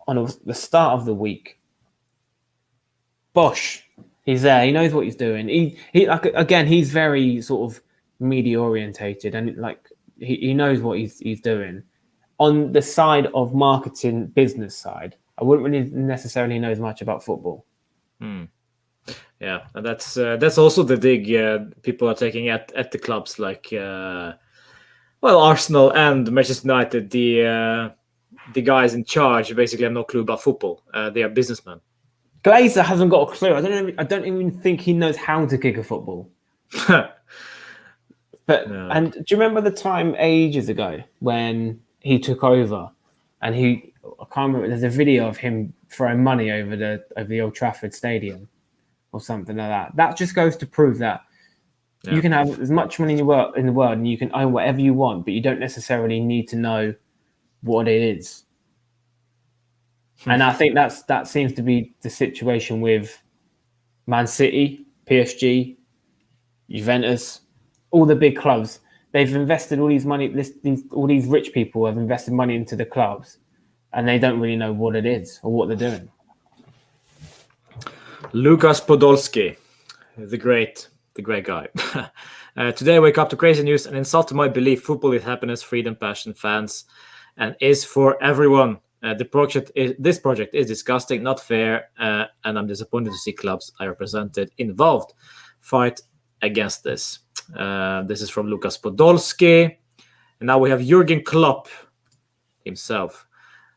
the start of the week. Bosh, he's there. He knows what he's doing. He like again. He's very sort of media orientated, and like he knows what he's doing. On the side of marketing, business side, I wouldn't really necessarily know as much about football. Yeah, and that's also the dig people are taking at the clubs like Arsenal and Manchester United. The guys in charge basically have no clue about football. They are businessmen. Glazer hasn't got a clue. I don't even think he knows how to kick a football. And do you remember the time ages ago when he took over and I can't remember, there's a video of him throwing money over the Old Trafford Stadium or something like that. That just goes to prove that you can have as much money in the world and you can own whatever you want, but you don't necessarily need to know what it is. And I think that seems to be the situation with Man City, PSG, Juventus, all the big clubs. They've invested all these money. All these rich people have invested money into the clubs, and they don't really know what it is or what they're doing. Lukas Podolski, the great guy. Today I wake up to crazy news and insulted my belief football is happiness, freedom, passion, fans, and is for everyone. This project is disgusting, not fair, and I'm disappointed to see clubs I represented involved fight against this. This is from Lukas Podolski. And now we have Jurgen Klopp himself.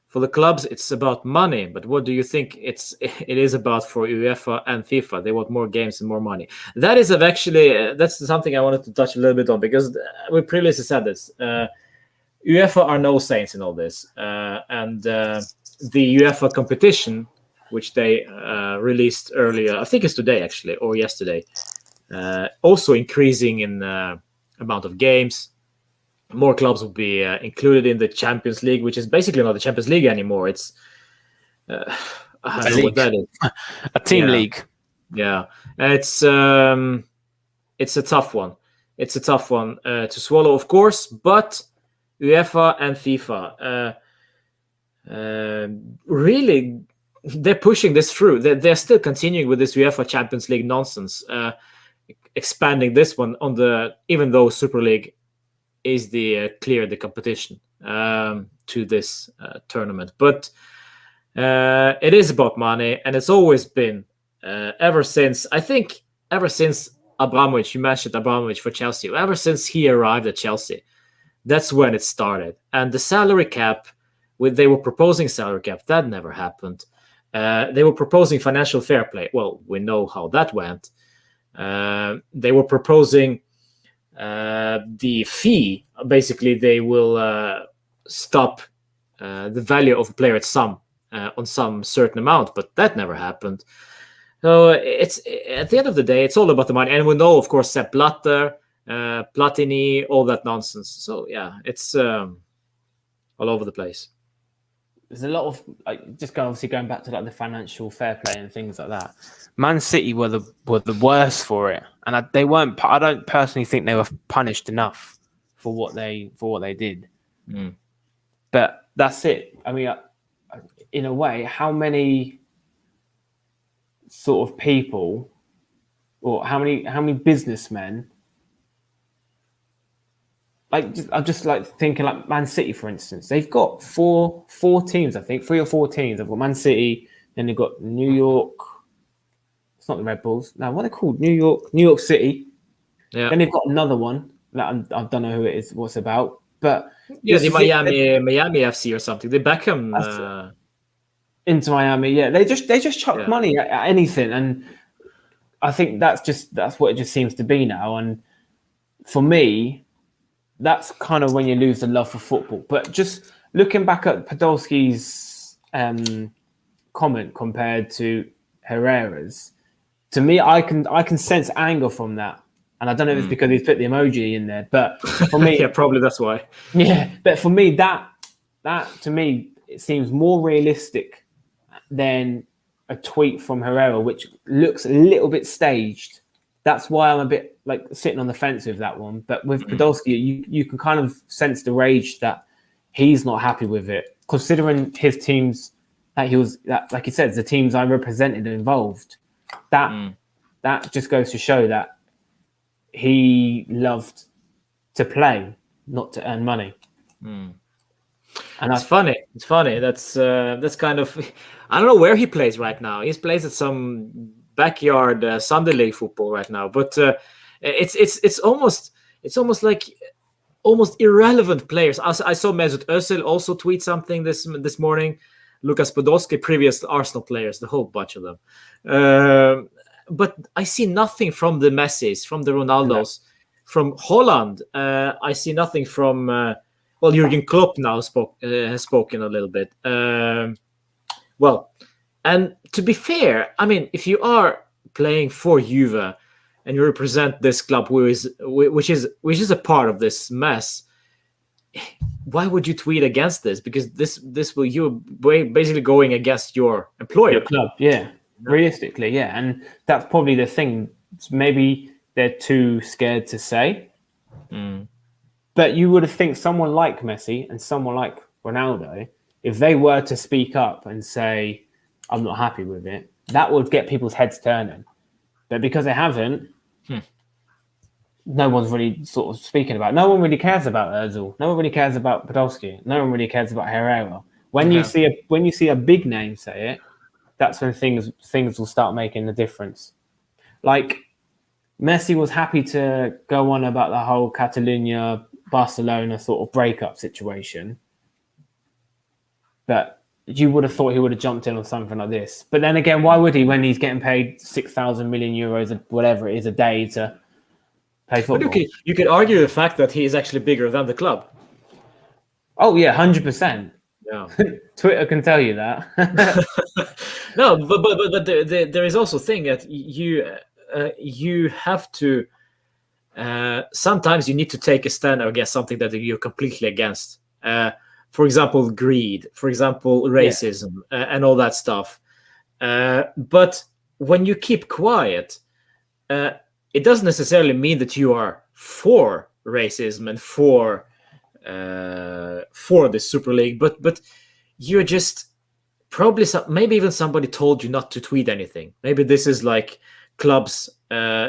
For the clubs, it's about money, but what do you think it is about for UEFA and FIFA? They want more games and more money. That is that's something I wanted to touch a little bit on because we previously said this. UEFA are no saints in all this, and the UEFA competition, which they released earlier, I think it's today actually or yesterday, also increasing in amount of games. More clubs will be included in the Champions League, which is basically not the Champions League anymore. It's I don't know what that is. A team league. Yeah, it's it's a tough one. It's a tough one to swallow, of course. But UEFA and FIFA really, they're pushing this through. They're still continuing with this UEFA Champions League nonsense, expanding this one on the, even though Super League is the competition to this tournament. But it is about money, and it's always been ever since Abramovich. You mentioned Abramovich for Chelsea. Ever since he arrived at Chelsea, that's when it started. And the salary cap, they were proposing salary cap, that never happened. They were proposing financial fair play. Well, we know how that went. They were proposing the fee. Basically, they will stop the value of a player at on some certain amount, but that never happened. So it's, at the end of the day, it's all about the money. And we know, of course, Sepp Blatter, Platini, all that nonsense. So yeah, it's all over the place. There's a lot of obviously going back to like the financial fair play and things like that. Man City were the worst for it, and they weren't. I don't personally think they were punished enough for what they did. Mm. But that's it. I mean, in a way, how many sort of people, or how many businessmen? I'm just like thinking like Man City, for instance. They've got four teams, I think, 3 or 4 teams. They've got Man City, then they've got New York. It's not the Red Bulls. No, what are they called? New York City. Yeah. Then they've got another one that I don't know who it is, what's about. But yeah, the Miami FC or something. They Beckham into Miami. Yeah, they just chuck money at anything, and I think that's what it just seems to be now. And for me, that's kind of when you lose the love for football. But just looking back at Podolski's comment compared to Herrera's, to me, I can sense anger from that. And I don't know if it's because he's put the emoji in there, but for me, yeah, probably that's why. Yeah, but for me, that to me, it seems more realistic than a tweet from Herrera, which looks a little bit staged. That's why I'm a bit like sitting on the fence with that one. But with Podolski, you can kind of sense the rage that he's not happy with it, considering his teams that like you said, the teams I represented and involved. That just goes to show that he loved to play, not to earn money. And it's funny. That's kind of, I don't know where he plays right now. He plays at some backyard Sunday league football right now, but it's almost like almost irrelevant players. I saw Mesut Özil also tweet something this morning. Lucas Podolski, previous Arsenal players, the whole bunch of them. But I see nothing from the Messis, from the Ronaldos, from Holland. I see nothing from Jurgen Klopp now has spoken a little bit. And to be fair, I mean, if you are playing for Juve and you represent this club, which is a part of this mess, why would you tweet against this? Because you're basically going against your employer, your club. Yeah, realistically, yeah, and that's probably the thing. Maybe they're too scared to say. But you would think someone like Messi and someone like Ronaldo, if they were to speak up and say, I'm not happy with it, that would get people's heads turning. But because they haven't, no one's really sort of speaking about it. No one really cares about Ozil. No one really cares about Podolski. No one really cares about Herrera. When you see a big name say it, that's when things will start making the difference. Like Messi was happy to go on about the whole Catalonia Barcelona sort of breakup situation, but you would have thought he would have jumped in on something like this. But then again, why would he when he's getting paid 6,000 million euros or whatever it is a day to play football? But you could argue the fact that he is actually bigger than the club. Oh yeah, 100%. Yeah, Twitter can tell you that. No, but there is also a thing that you have to. Sometimes you need to take a stand against something that you're completely against. For example, greed. For example, racism, and all that stuff. But when you keep quiet, it doesn't necessarily mean that you are for racism and for the Super League, but you're just probably maybe even somebody told you not to tweet anything. Maybe this is like club's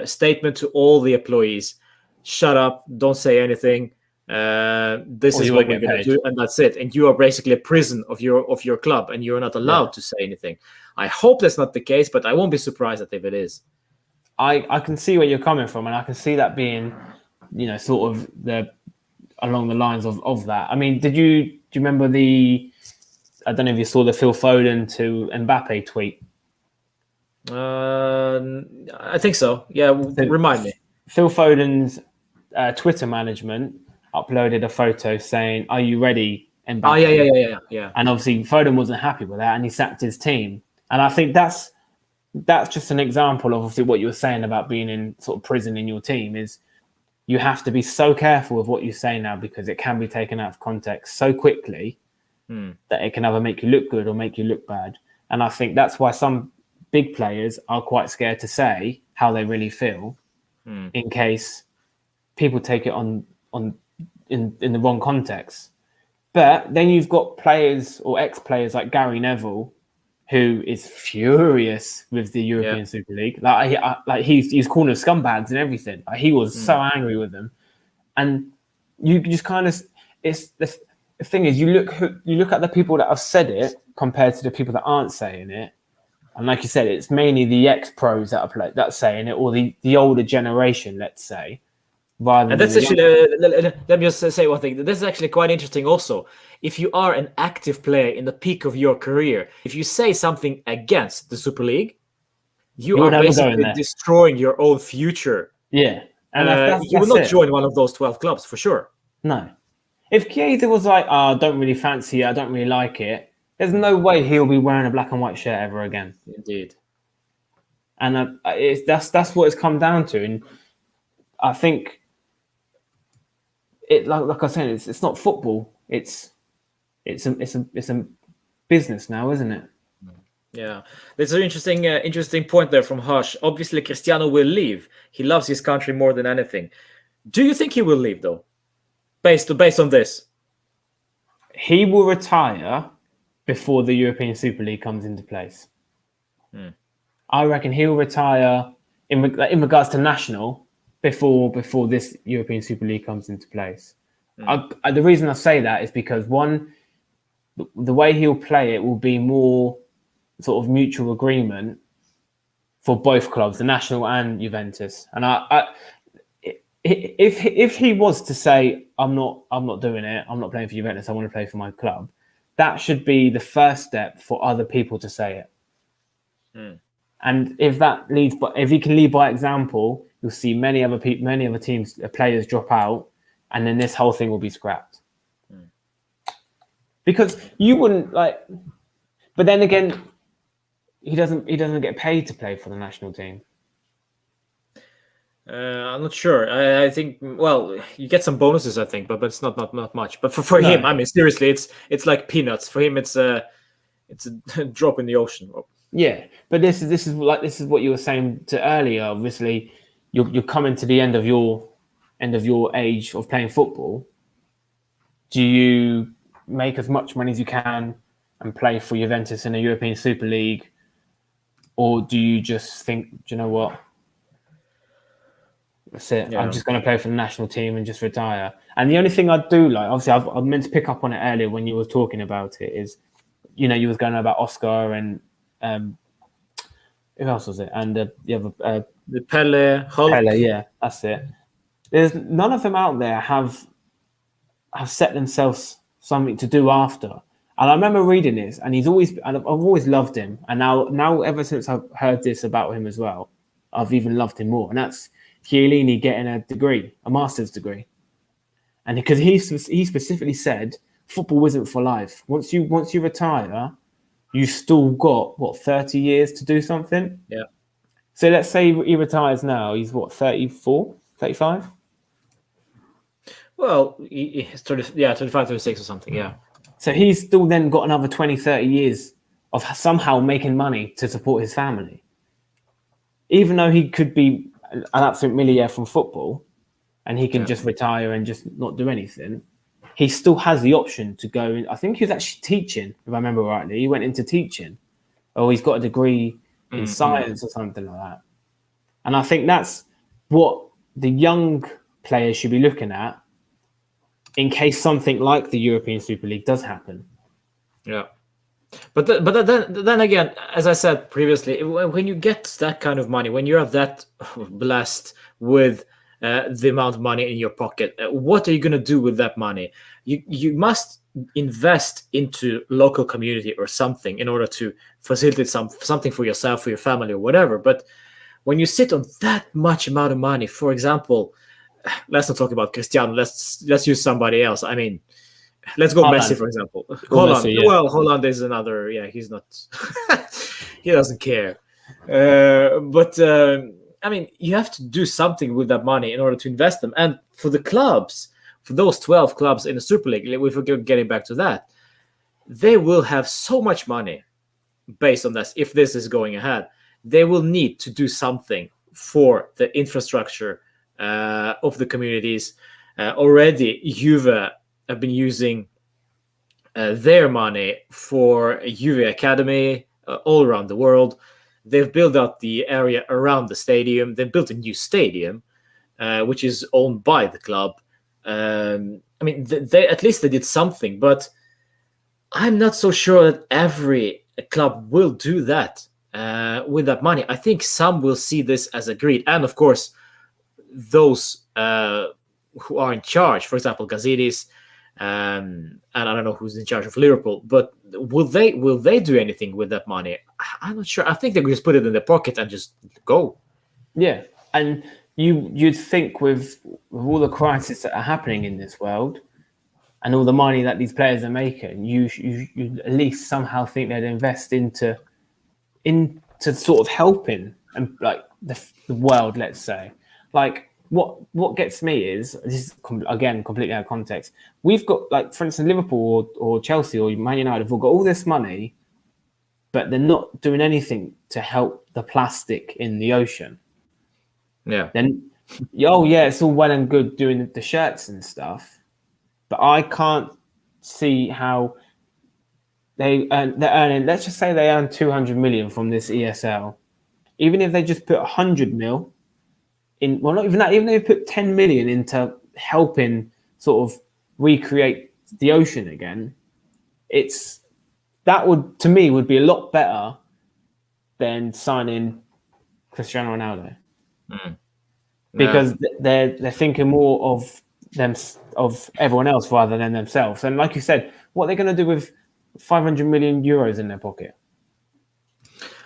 statement to all the employees: shut up, don't say anything. This Or is you what won't we're get going to paid. do, and that's it. And you are basically a prison of your club, and you're not allowed Yeah. to say anything. I hope that's not the case, but I won't be surprised if it is. I can see where you're coming from, and I can see that being, sort of along the lines of that. I mean, do you remember I don't know if you saw the Phil Foden to Mbappe tweet? I think so. Yeah, remind me. Phil Foden's Twitter management uploaded a photo saying, "Are you ready, Mbappe?" Oh yeah. And obviously Foden wasn't happy with that, and he sacked his team. And I think that's just an example of obviously what you were saying about being in sort of prison in your team. Is you have to be so careful with what you say now, because it can be taken out of context so quickly that it can either make you look good or make you look bad. And I think that's why some big players are quite scared to say how they really feel, in case people take it in the wrong context. But then you've got players or ex-players like Gary Neville, who is furious with the European Super League. He's calling them scumbags and everything. Like, he was so angry with them, and you just kind of, it's the thing is, you look at the people that have said it compared to the people that aren't saying it, and like you said, it's mainly the ex-pros that's saying it, or the older generation, let's say. And that's actually, let me just say one thing. This is actually quite interesting also. If you are an active player in the peak of your career, if you say something against the Super League, you are basically destroying your own future. Yeah. And you will not join one of those 12 clubs, for sure. No. If Chiesa was like, I don't really fancy it, I don't really like it, there's no way he'll be wearing a black and white shirt ever again. Indeed. And that's what it's come down to. And I think, like I said, it's not football. It's a business now, isn't it? Yeah, there's an interesting point there from Hush. Obviously, Cristiano will leave. He loves his country more than anything. Do you think he will leave, though? Based on this, he will retire before the European Super League comes into place. I reckon he'll retire in regards to national before this European Super League comes into place. The reason I say that is because, one, the way he'll play it will be more sort of mutual agreement for both clubs, the national and Juventus. And if he was to say, I'm not doing it, I'm not playing for Juventus, I want to play for my club, that should be the first step for other people to say it. And if he can lead by example, you'll see many other teams, players drop out, and then this whole thing will be scrapped. Because you wouldn't like, but then again, he doesn't get paid to play for the national team. I'm not sure. I think, well, you get some bonuses, I think, but it's not much. But for him, I mean, seriously, it's like peanuts. For him, it's a drop in the ocean. Yeah, but this is what you were saying to earlier. Obviously, you're coming to the end of your age of playing football. Do you make as much money as you can and play for Juventus in the European Super League, or do you just think, do you know what? That's it. Yeah. I'm just going to play for the national team and just retire. And the only thing I do like, obviously, I meant to pick up on it earlier when you were talking about it, is, you was going on about Oscar and who else was it? And the other the Pele, Hulk. Pele, yeah, that's it. There's none of them out there have set themselves something to do after. And I remember reading this, and I've always loved him. And now ever since I've heard this about him as well, I've even loved him more. And that's Chiellini getting a master's degree. And because he specifically said football isn't for life. Once you retire, you still got 30 years to do something. Yeah. So let's say he retires now. He's 34, 35? Well, he's 35, 36 or something, yeah. So he's still then got another 20, 30 years of somehow making money to support his family. Even though he could be an absolute millionaire from football, and he can Yeah. just retire and just not do anything, he still has the option to go. I think he was actually teaching, if I remember rightly. He went into teaching, or he's got a degree in science or something like that. And I think that's what the young players should be looking at in case something like the European Super League does happen. Yeah. But then again, as I said previously, when you get that kind of money, when you're that blessed with the amount of money in your pocket, what are you going to do with that money? You must invest into local community or something in order to facilitate something for yourself, for your family, or whatever. But when you sit on that much amount of money, for example, let's not talk about Cristiano. Let's use somebody else. I mean, let's go Haaland. Messi, for example. Messi, yeah. Well, Holland is another. Yeah, he's not. He doesn't care. But I mean, you have to do something with that money in order to invest them. And for the clubs, for those 12 clubs in the Super League, if we're getting back to that, they will have so much money based on this. If this is going ahead, they will need to do something for the infrastructure of the communities. Already, Juve have been using their money for Juve Academy all around the world. They've built out the area around the stadium. They built a new stadium, which is owned by the club. I mean, they at least they did something, but I'm not so sure that every club will do that with that money. I think some will see this as a greed, and of course, those who are in charge, for example, Gazidis, and I don't know who's in charge of Liverpool, but will they do anything with that money? I'm not sure. I think they will just put it in their pocket and just go. Yeah, and you'd think with all the crises that are happening in this world and all the money that these players are making, you at least somehow think they'd invest into sort of helping and like the world, let's say. Like what gets me is, this is again completely out of context. We've got, like, for instance, Liverpool or Chelsea or Man United have all got all this money, but they're not doing anything to help the plastic in the ocean. Yeah. Then, oh yeah, it's all well and good doing the shirts and stuff, but I can't see how they're earning. Let's just say they earn 200 million from this ESL. Even if they just put 100 mil in, well, not even that. Even if they put 10 million into helping sort of recreate the ocean again, that would, to me, would be a lot better than signing Cristiano Ronaldo. Because they're thinking more of them, of everyone else rather than themselves. And like you said, what are they going to do with 500 million euros in their pocket?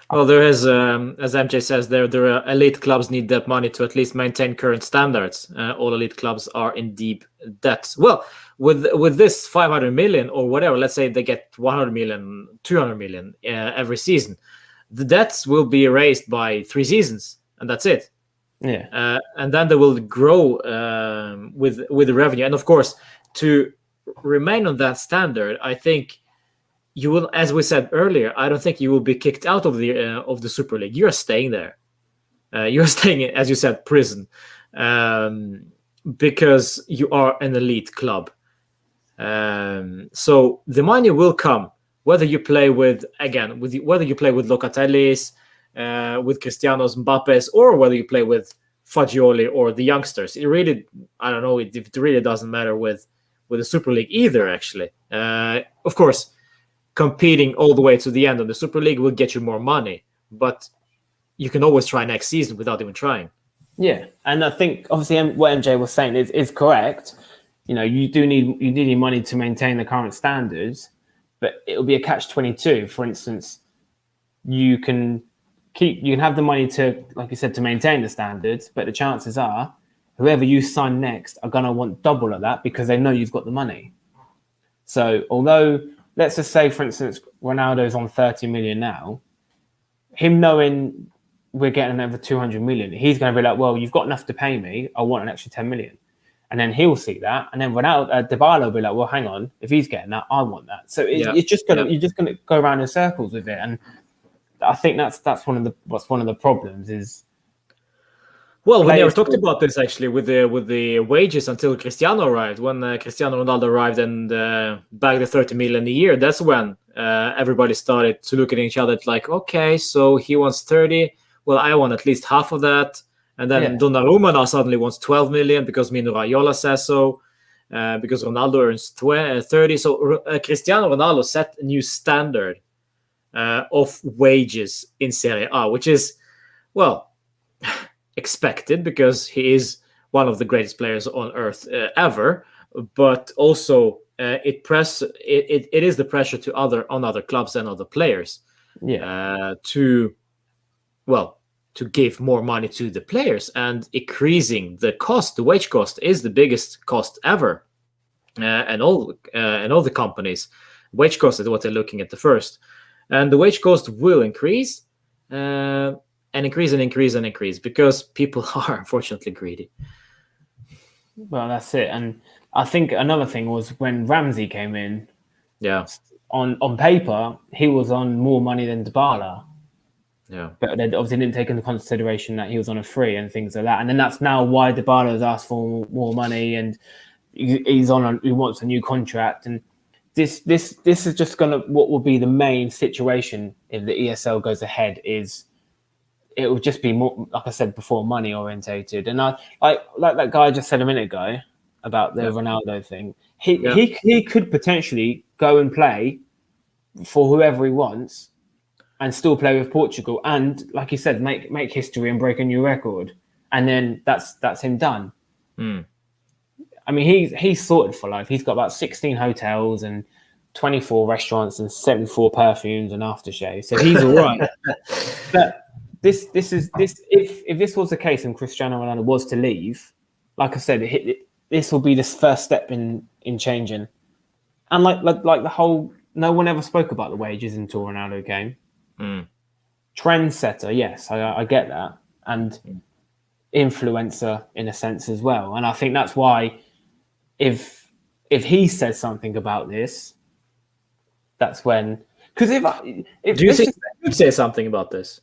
Well, there is, as MJ says, there are elite clubs need that money to at least maintain current standards. All elite clubs are in deep debt. Well, with this 500 million or whatever, let's say they get 100 million, 200 million every season, the debts will be erased by 3 seasons, and that's it. Yeah, and then they will grow with the revenue, and of course, to remain on that standard, I think you will, as we said earlier, I don't think you will be kicked out of the Super League. You're staying there. You're staying in, as you said, prison, because you are an elite club. So the money will come, whether you play with whether you play with Locatellis, with Cristiano's, Mbappe's, or whether you play with Fagioli or the youngsters. It really, I don't know, it really doesn't matter with the Super League either, actually. Of course, competing all the way to the end of the Super League will get you more money, but you can always try next season without even trying. Yeah, and I think obviously what MJ was saying is correct. You know, you need money to maintain the current standards, but it'll be a catch-22. For instance, you can have the money to, like you said, to maintain the standards, but the chances are whoever you sign next are going to want double of that because they know you've got the money. So although, let's just say, for instance, Ronaldo's on 30 million now, him knowing we're getting another 200 million, he's going to be like, well, you've got enough to pay me, I want an extra 10 million. And then he'll see that, and then Ronaldo, Dybala will be like, well, hang on, if he's getting that, I want that. So you're just going to go around in circles with it. And I think that's one of the problems is. Well, we never Players talked will- about this actually with the wages until Cristiano arrived. When Cristiano Ronaldo arrived and bagged the 30 million a year, that's when everybody started to look at each other like, okay, so he wants 30. Well, I want at least half of that. And then Yeah. Donnarumma now suddenly wants 12 million because Mino Raiola says so. Because Ronaldo earns 30. So Cristiano Ronaldo set a new standard of wages in Serie A, which is, well, expected because he is one of the greatest players on earth ever. But also, it is the pressure to other clubs and other players to give more money to the players, and increasing the cost. The wage cost is the biggest cost ever, and all the companies. Wage cost is what they're looking at the first, and the wage cost will increase. And increase because people are unfortunately greedy. Well, that's it. And I think another thing was when Ramsey came in. Yeah. On paper, he was on more money than Dybala. Yeah. But they obviously didn't take into consideration that he was on a free and things like that. And then that's now why Dybala has asked for more money, and he wants a new contract. And this is just what will be the main situation if the ESL goes ahead is it will just be more, like I said before, money orientated. And I like that guy just said a minute ago about the Ronaldo thing. He could potentially go and play for whoever he wants and still play with Portugal, and like you said, make history and break a new record, and then that's him done. I mean, he's sorted for life. He's got about 16 hotels and 24 restaurants and 74 perfumes and aftershave, so he's all right. But this if this was the case and Cristiano Ronaldo was to leave, like I said, this will be this first step in changing. And like the whole, no one ever spoke about the wages until Ronaldo came. Trendsetter, yes, I get that, and influencer in a sense as well. And I think that's why if he says something about this, that's when. Because if do you think he would say something about this?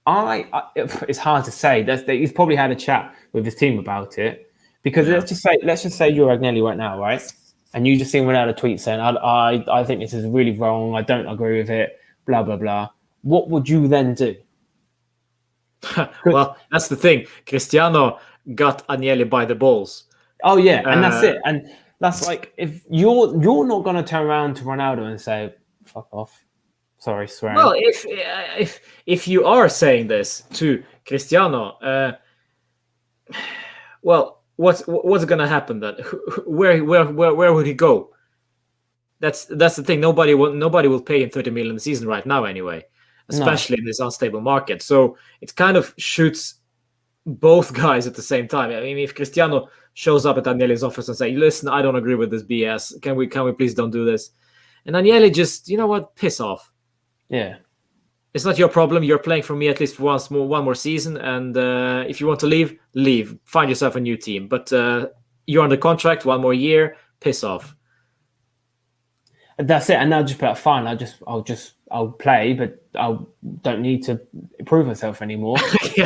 It's hard to say. He's probably had a chat with his team about it. Because let's just say you're Agnelli right now, right? And you just seen Ronaldo tweet saying, I think this is really wrong. I don't agree with it. Blah blah blah. What would you then do? Well, that's the thing. Cristiano got Agnelli by the balls. Oh yeah, and that's it. And that's like if you're not going to turn around to Ronaldo and say, "Fuck off." Sorry, swearing. Well, if you are saying this to Cristiano, well, what's going to happen then? Where would he go? That's the thing. Nobody will pay him 30 million a season right now anyway, especially in this unstable market. So it kind of shoots both guys at the same time. I mean, if Cristiano shows up at Agnelli's office and say, "Listen, I don't agree with this BS. Can we please don't do this?" And Agnelli just, you know what, piss off. Yeah. It's not your problem. You're playing for me at least for one more season, and if you want to leave. Find yourself a new team. But you're under contract, one more year. Piss off. That's it. And they'll just be like, fine. I'll play, but I don't need to prove myself anymore.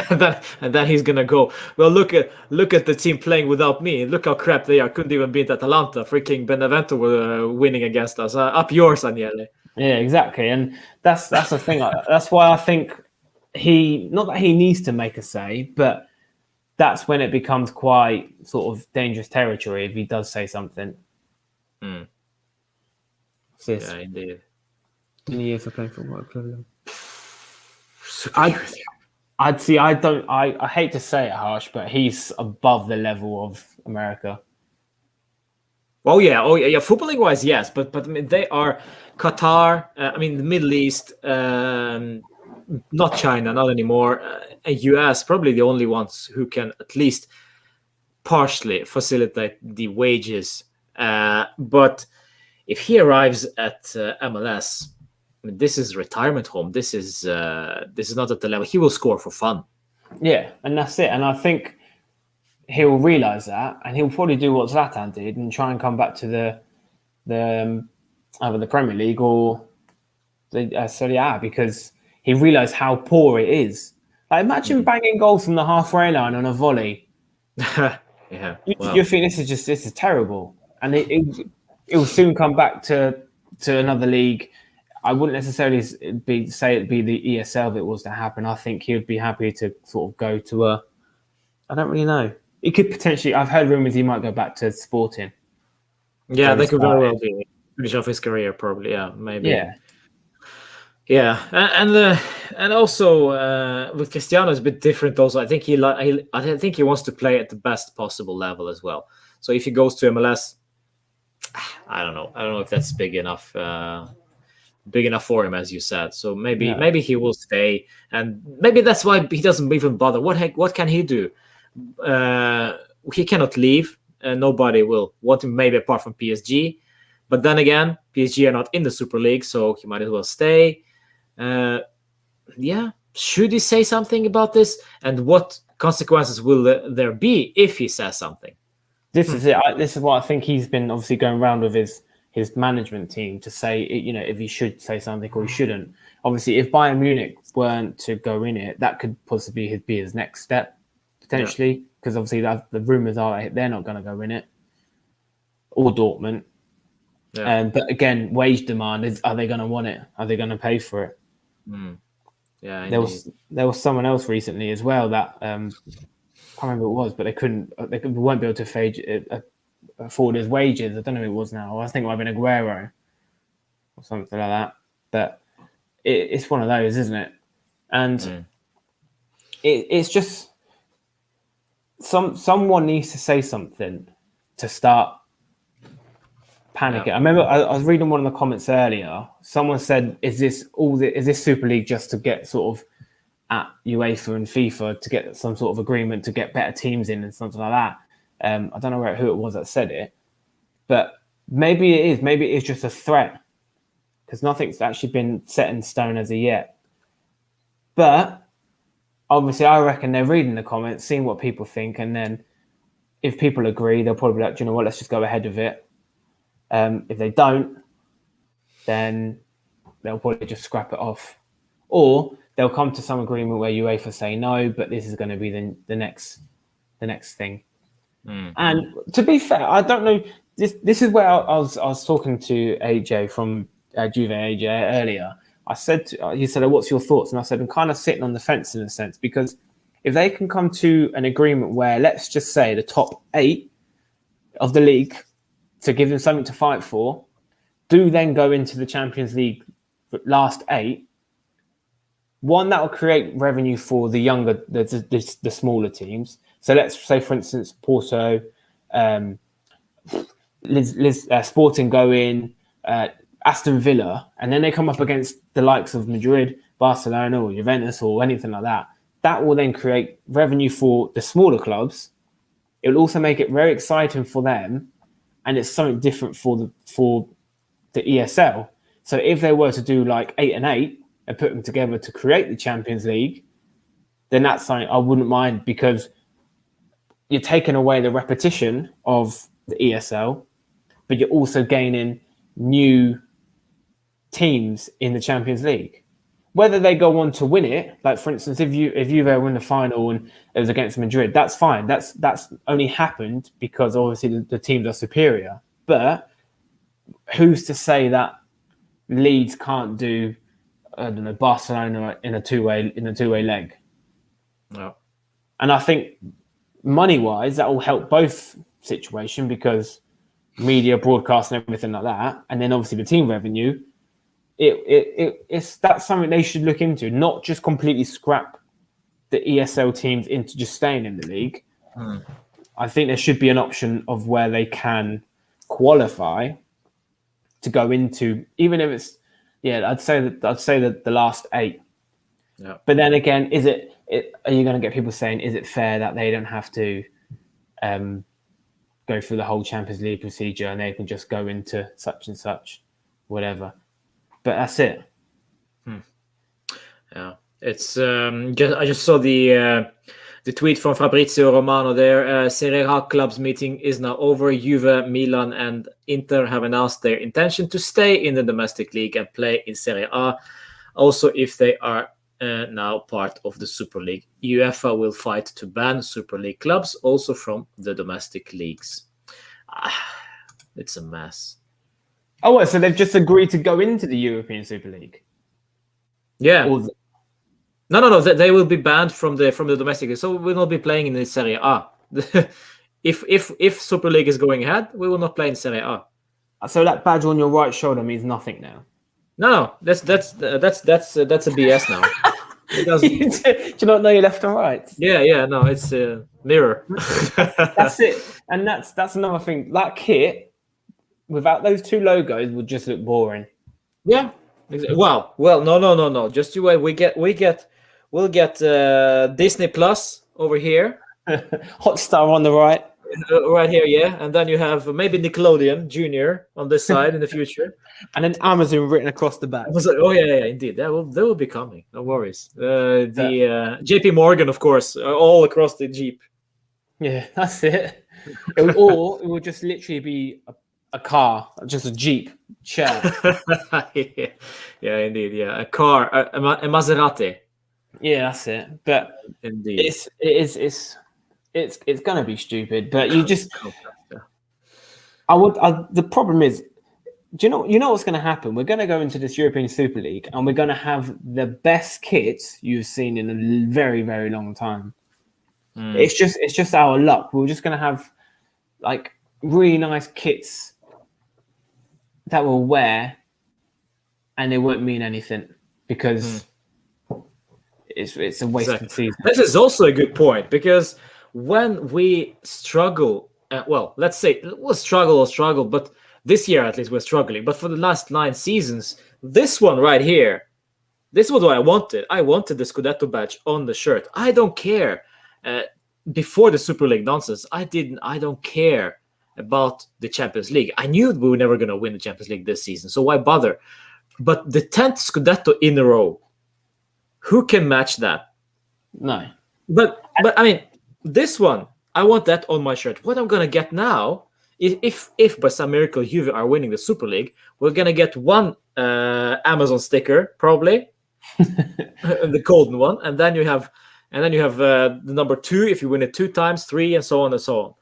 and then he's gonna go. Well, look at the team playing without me. Look how crap they are. Couldn't even beat Atalanta. Freaking Benevento were winning against us. Up yours, Agnelli. Yeah, exactly. And that's the thing. That's why I think not that he needs to make a say, but that's when it becomes quite sort of dangerous territory if he does say something. Yeah, indeed. Many years of playing for what club? I'd see. I hate to say it harsh, but he's above the level of America. Oh yeah. Footballing wise, yes, but I mean, they are Qatar. I mean, the Middle East, not China, not anymore. US probably the only ones who can at least partially facilitate the wages. But if he arrives at MLS, I mean, this is retirement home. This is not at the level. He will score for fun. Yeah, and that's it. And I think he'll realise that, and he'll probably do what Zlatan did and try and come back to either the Premier League or the Serie A, because he realised how poor it is. Like, imagine banging goals from the halfway line on a volley. Yeah, You think this is terrible, and it will soon come back to another league. I wouldn't necessarily say it'd be the ESL if it was to happen. I think he would be happy to sort of go to a. I don't really know. He could potentially. I've heard rumors he might go back to Sporting. Yeah, Where that he could very well started. be finish off his career, probably. Yeah, maybe. Yeah, Yeah, and also with Cristiano it's a bit different. Also, I think I think he wants to play at the best possible level as well. So if he goes to MLS, I don't know. I don't know if that's big enough for him, as you said. So maybe he will stay, and maybe that's why he doesn't even bother. What can he do? He cannot leave. Nobody will want him, maybe apart from PSG. But then again, PSG are not in the Super League, so he might as well stay. Yeah, should he say something about this? And what consequences will there be if he says something? this is it. This is what I think he's been obviously going around with his management team to say, if he should say something or he shouldn't. Obviously, if Bayern Munich weren't to go in it, that could possibly be his next step, potentially, because obviously the rumours are they're not going to go in it, or Dortmund. Yeah. But again, wage demand is: are they going to want it? Are they going to pay for it? Yeah, There was someone else recently as well that I can't remember who it was, but they weren't be able to afford his wages. I don't know who it was now. I think it might have been Aguero or something like that. But it's one of those, isn't it? And it's just someone needs to say something to start panicking. Yeah. I remember I was reading one of the comments earlier. Someone said, "Is this Super League just to get sort of at UEFA and FIFA to get some sort of agreement to get better teams in and something like that?" I don't know who it was that said it, but maybe it is. Maybe it's just a threat because nothing's actually been set in stone as of yet. But obviously, I reckon they're reading the comments, seeing what people think, and then if people agree, they'll probably be like, "Do you know what? Let's just go ahead with it." If they don't, then they'll probably just scrap it off, or they'll come to some agreement where UEFA say no, but this is going to be the next thing. And to be fair, I don't know. This is where I was talking to AJ from Juve AJ earlier. I said he said, "What's your thoughts?" And I said, "I'm kind of sitting on the fence in a sense because if they can come to an agreement where, let's just say, the top 8 of the league, to give them something to fight for, do then go into the Champions League last 8. One, that will create revenue for the younger, the smaller teams. So let's say, for instance, Porto, Sporting go in, Aston Villa, and then they come up against the likes of Madrid, Barcelona, or Juventus, or anything like that. That will then create revenue for the smaller clubs. It will also make it very exciting for them, and it's something different for the ESL. So if they were to do like 8 and 8 and put them together to create the Champions League, then that's something I wouldn't mind because you're taking away the repetition of the ESL, but you're also gaining new teams in the Champions League. Whether they go on to win it, like for instance, if you win the final and it was against Madrid, that's fine. That's only happened because obviously the teams are superior. But who's to say that Leeds can't do, I don't know, Barcelona in a two-way leg? No. And I think money-wise, that will help both situation because media, broadcast, and everything like that, and then obviously the team revenue. That's something they should look into, not just completely scrap the ESL teams into just staying in the league. I think there should be an option of where they can qualify to go into, even if it's, I'd say that the last 8. Yeah. But then again, are you going to get people saying, is it fair that they don't have to go through the whole Champions League procedure and they can just go into such and such, whatever? But that's it. Yeah, it's I just saw the tweet from Fabrizio Romano there. Serie A clubs meeting is now over. Juve, Milan, and Inter have announced their intention to stay in the domestic league and play in Serie A. Also, if they are now part of the Super League. UEFA will fight to ban Super League clubs also from the domestic leagues. It's a mess. Oh, what, so they've just agreed to go into the European Super League? Yeah. Or the- No. They will be banned from the domestic league. So we will not be playing in the Serie A. if Super League is going ahead, we will not play in Serie A. So that badge on your right shoulder means nothing now. No, that's a BS now. Do you not know your left and right? Yeah, no, it's a mirror. That's it, and that's another thing. That kit, without those two logos, would just look boring. Yeah. Well, no. Just you wait. We'll get Disney Plus over here. Hotstar on the right. Right here, yeah, and then you have maybe Nickelodeon Junior on this side in the future, and then Amazon written across the back. I was like, oh yeah, indeed, they will be coming. No worries. The JP Morgan, of course, all across the Jeep. Yeah, that's it. It will just literally be a car, just a Jeep chair. Yeah, indeed, yeah, a car, a Maserati. Yeah, that's it. But indeed, it's gonna be stupid, but you just the problem is, do you know what's gonna happen? We're gonna go into this European Super League and we're gonna have the best kits you've seen in a very, very long time. It's just our luck. We're just gonna have like really nice kits that we'll wear and they won't mean anything because it's a waste of season. This is also a good point because when we struggle, well, let's say we'll struggle, but this year at least we're struggling. But for the last 9 seasons, this one right here, this was what I wanted. I wanted the Scudetto badge on the shirt. I don't care. Before the Super League nonsense, I don't care about the Champions League. I knew we were never going to win the Champions League this season, so why bother? But the 10th Scudetto in a row, who can match that? No. But I mean, this one, I want that on my shirt. What I'm gonna get now, if by some miracle Juve are winning the Super League, we're gonna get one Amazon sticker probably, the golden one, and then you have the number 2 if you win it 2 times, 3, and so on and so on.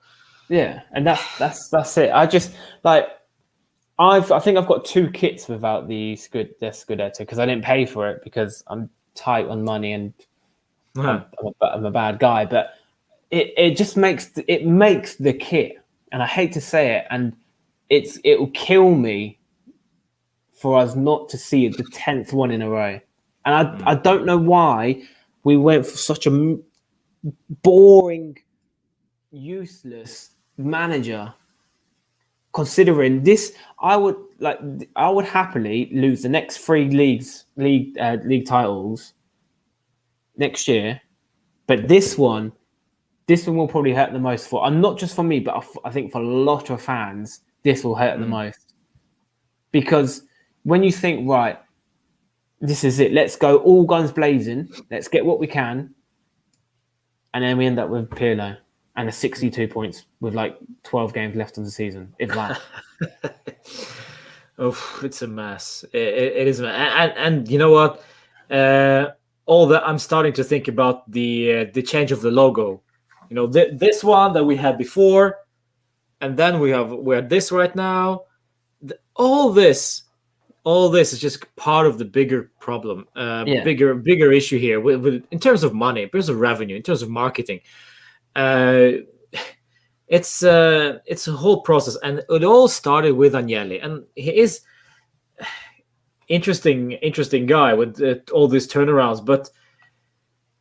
Yeah, and that's it. I just like I think I've got 2 kits without the Scudetto because I didn't pay for it because I'm tight on money and I'm a bad guy. But it just makes the kit, and I hate to say it, and it will kill me for us not to see the 10th one in a row. And I don't know why we went for such a boring, useless manager. Considering this, I would happily lose the next 3 league titles next year, but this one will probably hurt the most for. And not just for me, but I think for a lot of fans, this will hurt the most because when you think, right, this is it, let's go all guns blazing, let's get what we can, and then we end up with Pirlo and 62 points with like 12 games left of the season, if that. Oh, it's a mess. It is, and you know what? All that I'm starting to think about the change of the logo. You know, this one that we had before, and then we're this right now. All this is just part of the bigger problem, bigger issue here with in terms of money, in terms of revenue, in terms of marketing. It's a whole process, and it all started with Agnelli, and he is interesting guy with all these turnarounds. But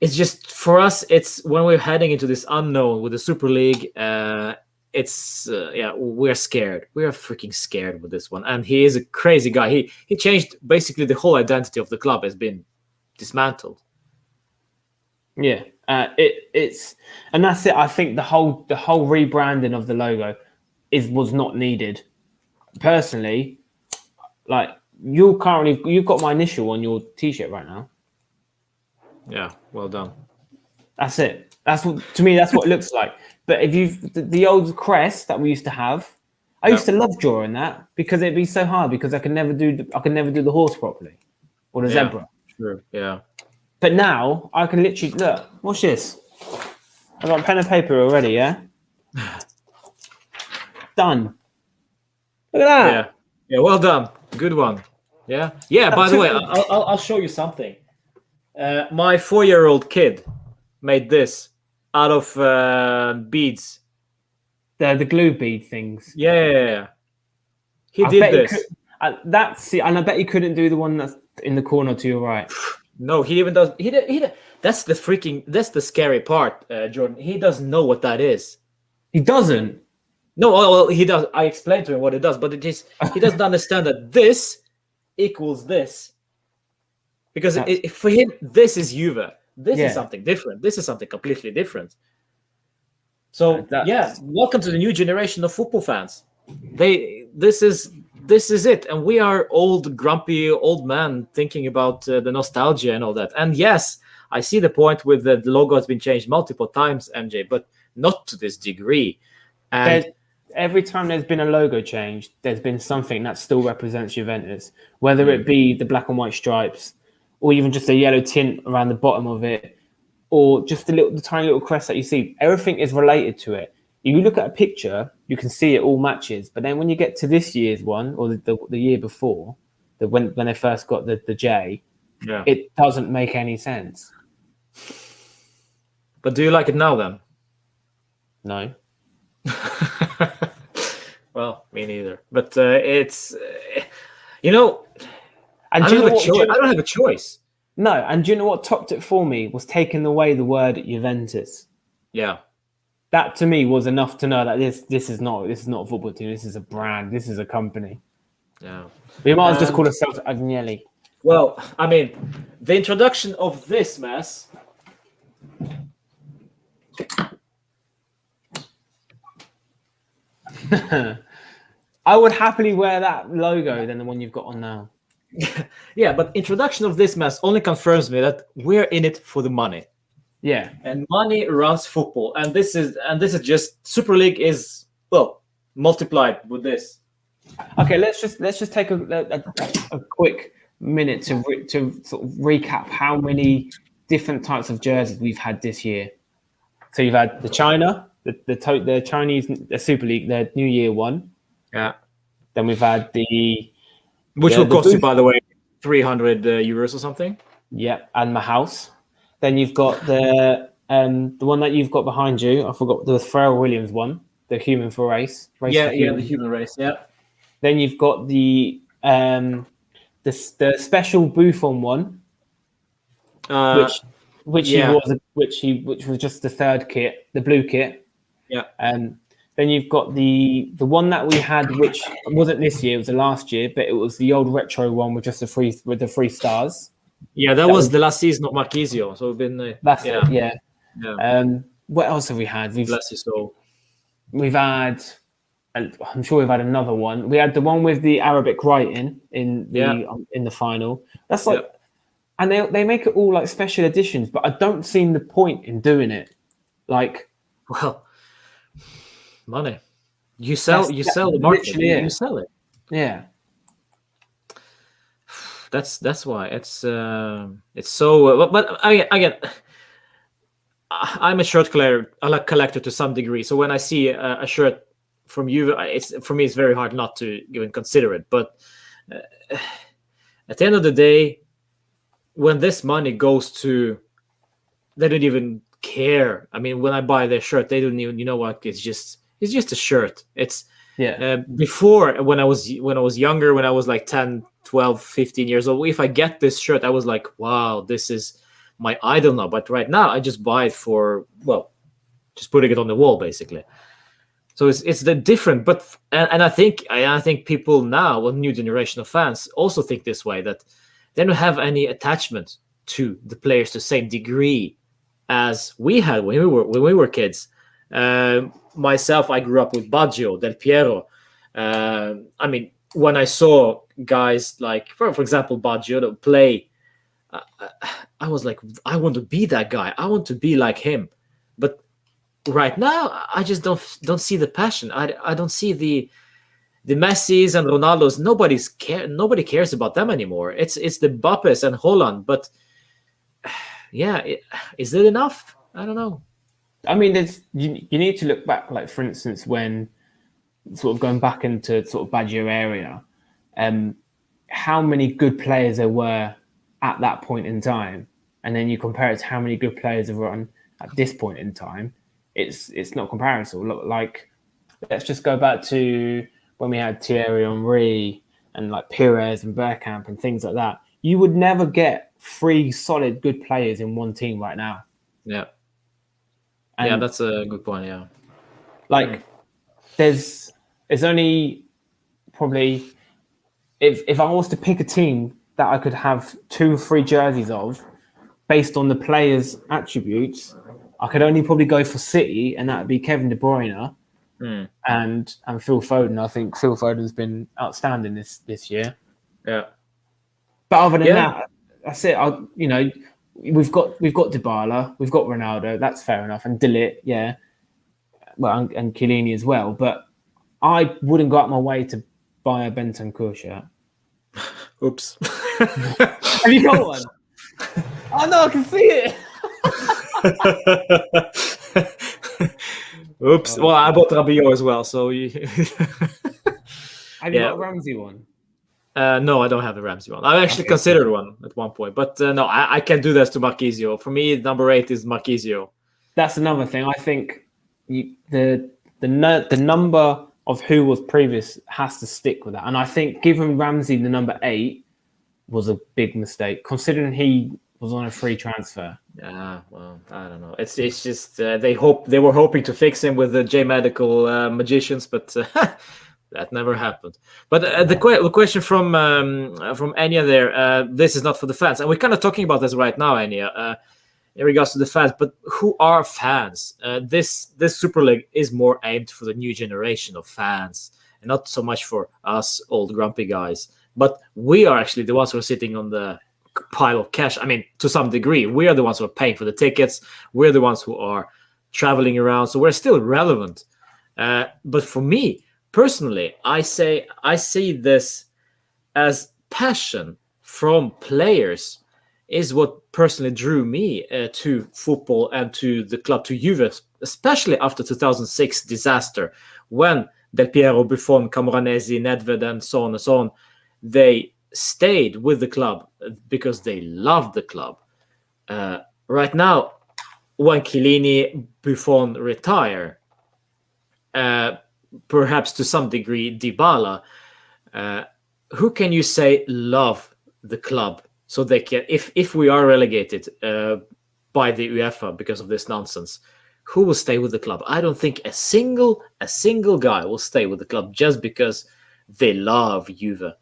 it's just for us, it's when we're heading into this unknown with the Super League. We're scared. We are freaking scared with this one, and he is a crazy guy. He changed basically the whole identity of the club has been dismantled. Yeah, it's and that's it. I think the whole rebranding of the logo was not needed. Personally, like you've got my initial on your t-shirt right now. Yeah, well done. That's it. That's what it looks like. But if the old crest that we used to have, I used to love drawing that because it'd be so hard because I could never do the horse properly or the zebra. Sure. Yeah. But now I can literally look. Watch this. I've got pen and paper already. Yeah. Done. Look at that. Yeah. Yeah. Well done. Good one. Yeah. Yeah. That By the took way, me- I'll show you something. My 4-year-old kid made this out of beads. The glue bead things. Yeah. He I did bet he this. could, and I bet you couldn't do the one that's in the corner to your right. No, he even does. That's the scary part, Jordan. He doesn't know what that is. He doesn't. No, well, he does. I explained to him what it does, but he doesn't understand that this equals this. Because for him, this is Juve. This Yeah. is something different. This is something completely different. So That- welcome to the new generation of football fans. This is it, and we are old, grumpy old men thinking about the nostalgia and all that. And yes, I see the point with the logo has been changed multiple times, MJ, but not to this degree. And Every time there's been a logo change, there's been something that still represents Juventus, whether it be the black and white stripes, or even just a yellow tint around the bottom of it, or just the tiny little crest that you see. Everything is related to it. If you look at a picture, you can see it all matches. But then when you get to this year's one, or the year before, when they first got the J, yeah. it doesn't make any sense. But do you like it now then? No. Well, me neither. But it's you know, And I do you don't know have a what? choice. I don't have a choice. No, and do you know what topped it for me was taking away the word Juventus. Yeah. That to me was enough to know that this is not a football team. This is a brand. This is a company. Yeah. We might as well just call ourselves Agnelli. Well, I mean, the introduction of this mess. I would happily wear that logo than the one you've got on now. Yeah, but introduction of this mess only confirms me that we're in it for the money. Yeah. And money runs football. And this is just Super League is multiplied with this. Okay, let's just take a quick minute to sort of recap how many different types of jerseys we've had this year. So you've had the China, the Chinese Super League, the New Year one. Yeah. Then we've had Which will the cost you, booth. by the way, 300 euros or something. And my house. Then you've got the one that you've got behind you. I forgot the Pharrell Williams one, the Human for Race. The human race. Yeah. Then you've got the special Buffon one, which was just the third kit, the blue kit. Yeah. Then you've got the one that we had, which wasn't this year, it was the last year, but it was the old retro one with just the three stars. Yeah, that was the last season of Marquisio. So we've been. That's yeah. it. Yeah. Yeah. What else have we had? Bless your soul. We've had. I'm sure we've had another one. We had the one with the Arabic writing in the final. That's like, and they make it all like special editions, but I don't see the point in doing it. Like, well, money. You sell the market. You sell it. Yeah. That's why it's so. But again, I'm a shirt collector to some degree. So when I see a shirt from you, for me it's very hard not to even consider it. But at the end of the day, when this money goes to, they don't even care. I mean, when I buy their shirt, they don't even. You know what? It's just a shirt. It's before when I was younger, when I was like 10, 12, 15 years old, if I get this shirt, I was like, wow, this is my idol now. But right now I just buy it for, just putting it on the wall basically. So it's the different, but and I think people now, a new generation of fans, also think this way, that they don't have any attachment to the players to the same degree as we had when we were kids. Myself, I grew up with Baggio, Del Piero. I mean, when I saw guys like, for example, Baggio play, I was like, I want to be that guy. I want to be like him. But right now, I just don't see the passion. I don't see the Messis and Ronaldos. Nobody cares about them anymore. It's the Mbappes and Holland. But is it enough? I don't know. I mean, you need to look back, like for instance, when sort of going back into sort of Baggio area, how many good players there were at that point in time, and then you compare it to how many good players there were on at this point in time. It's not comparable. Like, let's just go back to when we had Thierry Henry and like Pires and Bergkamp and things like that. You would never get 3 solid good players in one team right now. Yeah. And yeah, that's a good point. Yeah. like there's only probably if I was to pick a team that I could have 2 or 3 jerseys of based on the players' attributes, I could only probably go for City, and that would be Kevin De Bruyne and Phil Foden. I think Phil Foden's been outstanding this year. Yeah. But other than that, that's it. We've got Dybala, we've got Ronaldo. That's fair enough, and De Ligt, yeah. Well, and Chiellini as well. But I wouldn't go out my way to buy a Bentancur shirt. Oops. Have you got one? Oh no, I can see it. Oops. Well, I bought Rabiot as well, so you. Have you got a Ramsey one? No, I don't have the Ramsey one. I actually considered one at one point, but no, I can't do this to Marquisio. For me, number 8 is Marquisio. That's another thing. I think the number of who was previous has to stick with that, and I think giving Ramsey the number 8 was a big mistake, considering he was on a free transfer. Yeah, well, I don't know. It's just they were hoping to fix him with the J Medical magicians, but. That never happened. But the question from Anya there, this is not for the fans. And we're kind of talking about this right now, Anya, in regards to the fans. But who are fans? This Super League is more aimed for the new generation of fans and not so much for us old grumpy guys. But we are actually the ones who are sitting on the pile of cash. I mean, to some degree, we are the ones who are paying for the tickets. We're the ones who are traveling around. So we're still relevant. But for me, personally, I see this as passion from players is what personally drew me to football and to the club, to Juve, especially after 2006 disaster, when Del Piero, Buffon, Camoranesi, Nedved, and so on, they stayed with the club because they loved the club. Right now, when Chiellini, Buffon retire, perhaps to some degree Dybala, who can you say love the club so they can, if we are relegated by the UEFA because of this nonsense, who will stay with the club? I don't think a single guy will stay with the club just because they love Juve.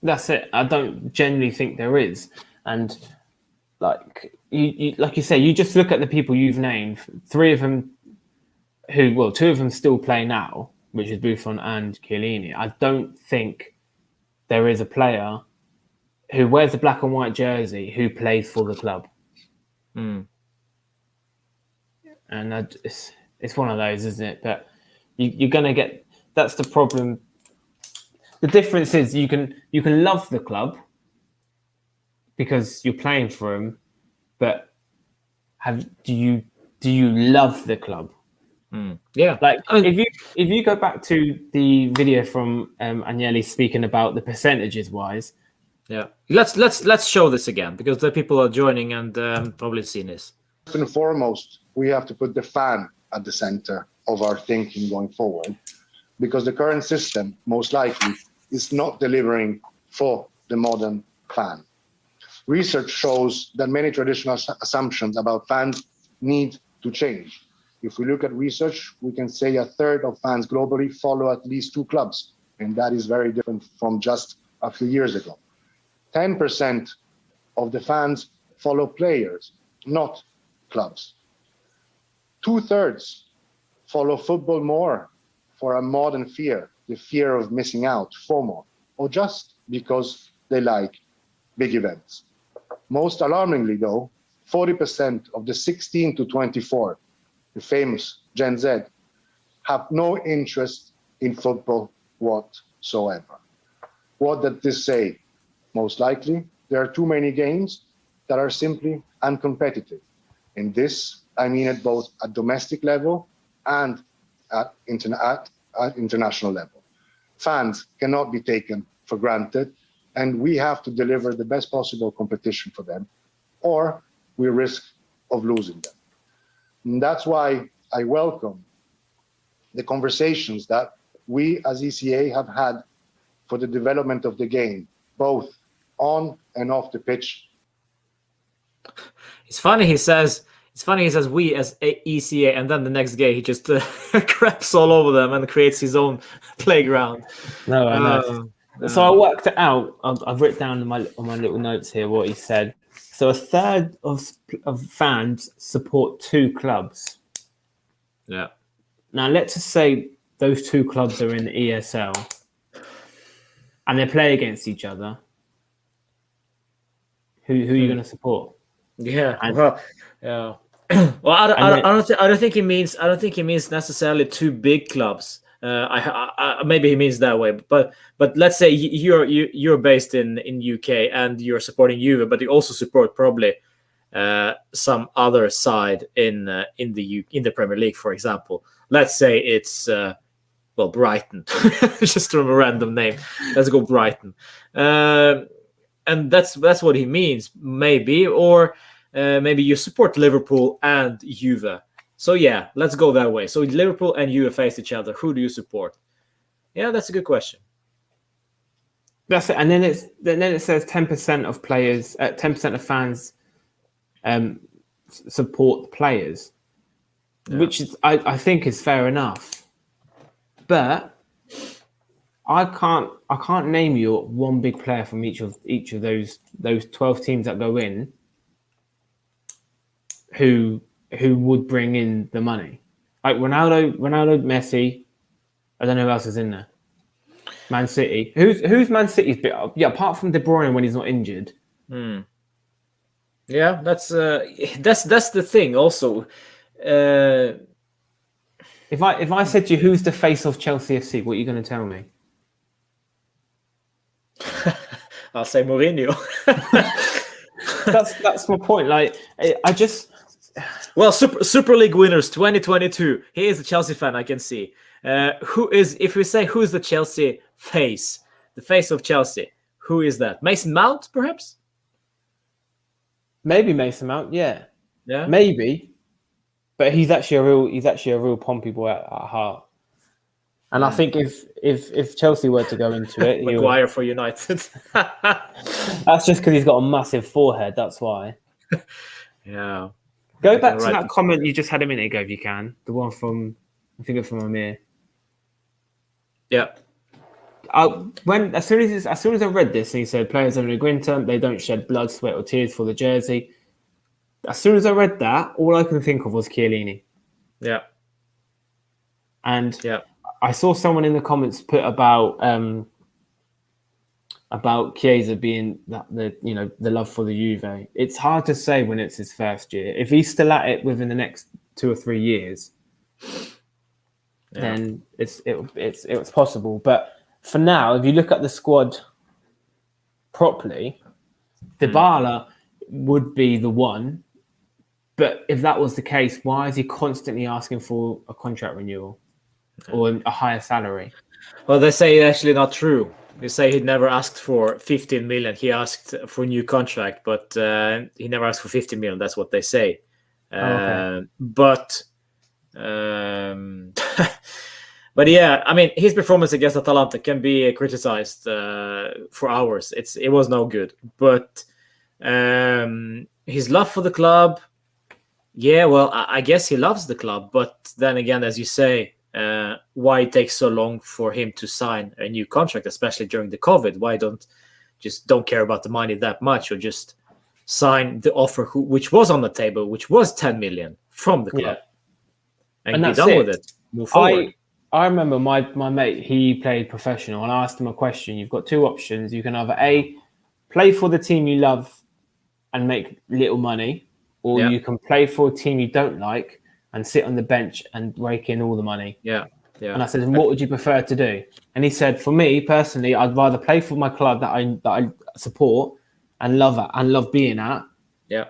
That's it. I don't generally think there is. And like you say, you just look at the people you've named, 3 of them 2 of them still play now, which is Buffon and Chiellini. I don't think there is a player who wears the black and white jersey who plays for the club. And it's one of those, isn't it? But you're going to get, that's the problem. The difference is you can love the club because you're playing for them, but do you love the club? Yeah, like if you go back to the video from Agnelli speaking about the percentages wise. Yeah, let's show this again because the people are joining and probably seen this. First and foremost, we have to put the fan at the center of our thinking going forward, because the current system most likely is not delivering for the modern fan. Research shows that many traditional assumptions about fans need to change. If we look at research, we can say 1/3 of fans globally follow at least 2 clubs, and that is very different from just a few years ago. 10% of the fans follow players, not clubs. 2/3 follow football more for a modern fear, the fear of missing out, FOMO, or just because they like big events. Most alarmingly, though, 40% of the 16 to 24, the famous Gen Z, have no interest in football whatsoever. What does this say? Most likely, there are too many games that are simply and competitive. In this, I mean at both at domestic level and at international level. Fans cannot be taken for granted, and we have to deliver the best possible competition for them, or we risk of losing them. And that's why I welcome the conversations that we as ECA have had for the development of the game, both on and off the pitch. It's funny he says we as ECA, and then the next game he just craps all over them and creates his own playground. No, I know. So I worked it out. I've written down on my little notes here what he said. So a third of fans support 2 clubs. Yeah. Now let's just say those 2 clubs are in the ESL and they play against each other. Who are you going to support? Yeah. Well, yeah. Well, I don't think he means necessarily 2 big clubs. Maybe he means that way, but let's say you're based in UK and you're supporting Juve, but you also support probably some other side in the Premier League, for example. Let's say it's Brighton, just from a random name. Let's go Brighton, and that's what he means, maybe, or maybe you support Liverpool and Juve. So yeah, let's go that way. So Liverpool and Juve face each other. Who do you support? Yeah, that's a good question. That's it. And then it says 10% of players, 10% of fans support the players, which is I think is fair enough. But I can't name you one big player from each of those 12 teams that go in who would bring in the money. Like Ronaldo, Messi. I don't know who else is in there. Man City. Who's Man City's bit? Yeah, apart from De Bruyne when he's not injured. Yeah, that's the thing. Also, if I said to you who's the face of Chelsea FC, what are you going to tell me? I'll say Mourinho. That's my point. Like I just. Well, Super League winners 2022. He is a Chelsea fan, I can see. If we say who's the Chelsea face, the face of Chelsea, who is that? Mason Mount, perhaps? Maybe Mason Mount, yeah. Yeah. Maybe. But he's actually a real Pompey boy at heart. And I think if Chelsea were to go into it, Maguire for United. That's just because he's got a massive forehead, that's why. Yeah. Go back to that comment you just had a minute ago, if you can. The one from, I think it's from Amir. Yeah. As soon as I read this and he said players have an agreement, they don't shed blood, sweat, or tears for the jersey. As soon as I read that, all I can think of was Chiellini. Yeah. And I saw someone in the comments put about Chiesa being the love for the Juve. It's hard to say when it's his first year. If he's still at it within the next 2 or 3 years, then it's possible. But for now, if you look at the squad properly, Dybala would be the one. But if that was the case, why is he constantly asking for a contract renewal or a higher salary? Well, they say it's actually not true. They say he never asked for 15 million. He asked for a new contract, but he never asked for 15 million. That's what they say. But yeah, I mean, his performance against Atalanta can be criticized for hours. It was no good. But his love for the club, yeah, well, I guess he loves the club. But then again, as you say, why it takes so long for him to sign a new contract, especially during the COVID? Why don't care about the money that much, or just sign the offer which was on the table, which was 10 million from the club, and be done with it. Move forward. I remember my mate, he played professional, and I asked him a question. You've got 2 options. You can either A, play for the team you love and make little money, or you can play for a team you don't like and sit on the bench and rake in all the money. Yeah. And I said, what would you prefer to do? And he said, for me personally, I'd rather play for my club that I support and love being at. Yeah.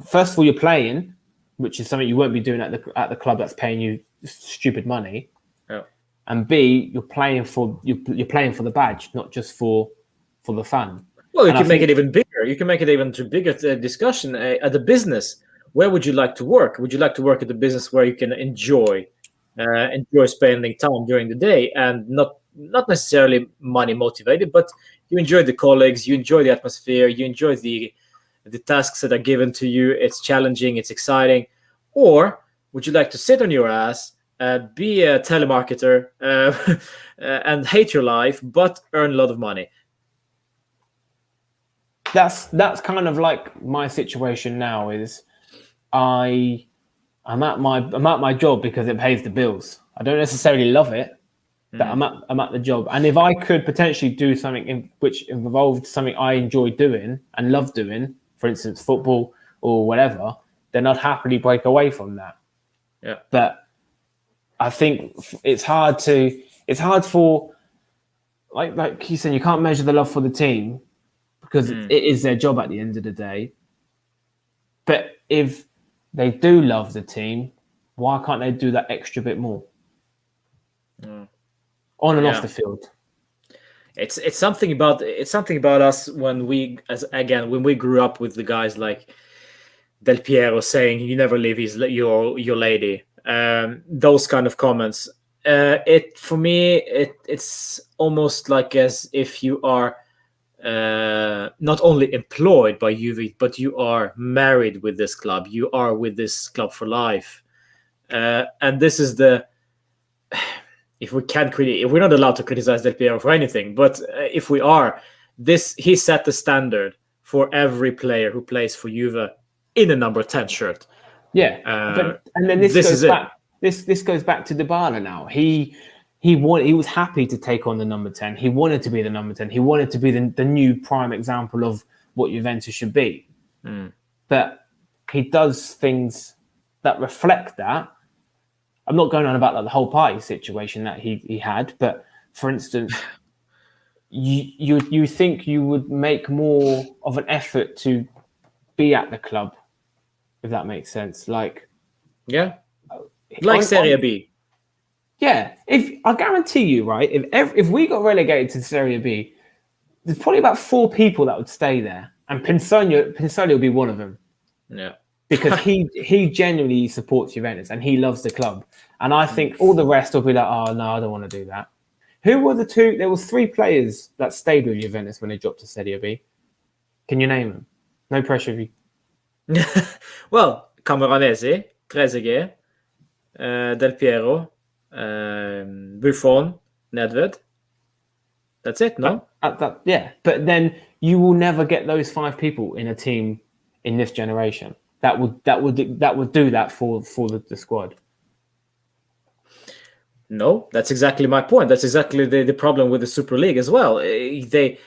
first of all, you're playing, which is something you won't be doing at the club that's paying you stupid money. Yeah. And B, you're playing for the badge, not just for the fun. Well, you And can make it even bigger. You can make it even to bigger discussion at the business. Where would you like to work? Would you like to work at the business where you can enjoy spending time during the day and not necessarily money motivated, but you enjoy the colleagues, you enjoy the atmosphere, you enjoy the tasks that are given to you. It's challenging, it's exciting. Or would you like to sit on your ass, be a telemarketer, and hate your life, but earn a lot of money? That's kind of like my situation now. Is I'm at my job because it pays the bills. I don't necessarily love it, but I'm at the job. And if I could potentially do something which involved something I enjoy doing and love doing, for instance, football or whatever, then I'd happily break away from that. Yeah. But I think it's hard for like you said, you can't measure the love for the team because it is their job at the end of the day. But if they do love the team, why can't they do that extra bit more? On and off the field. It's something about us when we grew up with the guys like Del Piero saying you never leave your lady. Those kind of comments. For me it's almost like as if you are not only employed by Juve, but you are married with this club. You are with this club for life, and this is the. If we're not allowed to criticize Del Piero for anything, but if we are, he set the standard for every player who plays for Juve in a number 10 shirt. Yeah, and then this goes back. This goes back to Dybala now. He was happy to take on the number 10. He wanted to be the number 10. He wanted to be the new prime example of what Juventus should be. But he does things that reflect that. I'm not going on about like the whole party situation that he had, but for instance, you think you would make more of an effort to be at the club, if that makes sense. Like Serie B. Yeah, if I guarantee you, right, if we got relegated to Serie B, there's probably about 4 people that would stay there, and Pinsoglio will be one of them. Yeah. Because he genuinely supports Juventus and he loves the club. And I think all the rest will be like, oh, no, I don't want to do that. Who were the 2? There was 3 players that stayed with Juventus when they dropped to Serie B. Can you name them? No pressure if you... Well, Camoranesi, Trezeguet, Del Piero, Buffon, Nedved. That's it, no? Yeah, but then you will never get those 5 people in a team in this generation. That would do that for the squad. No, that's exactly my point. That's exactly the problem with the Super League as well. This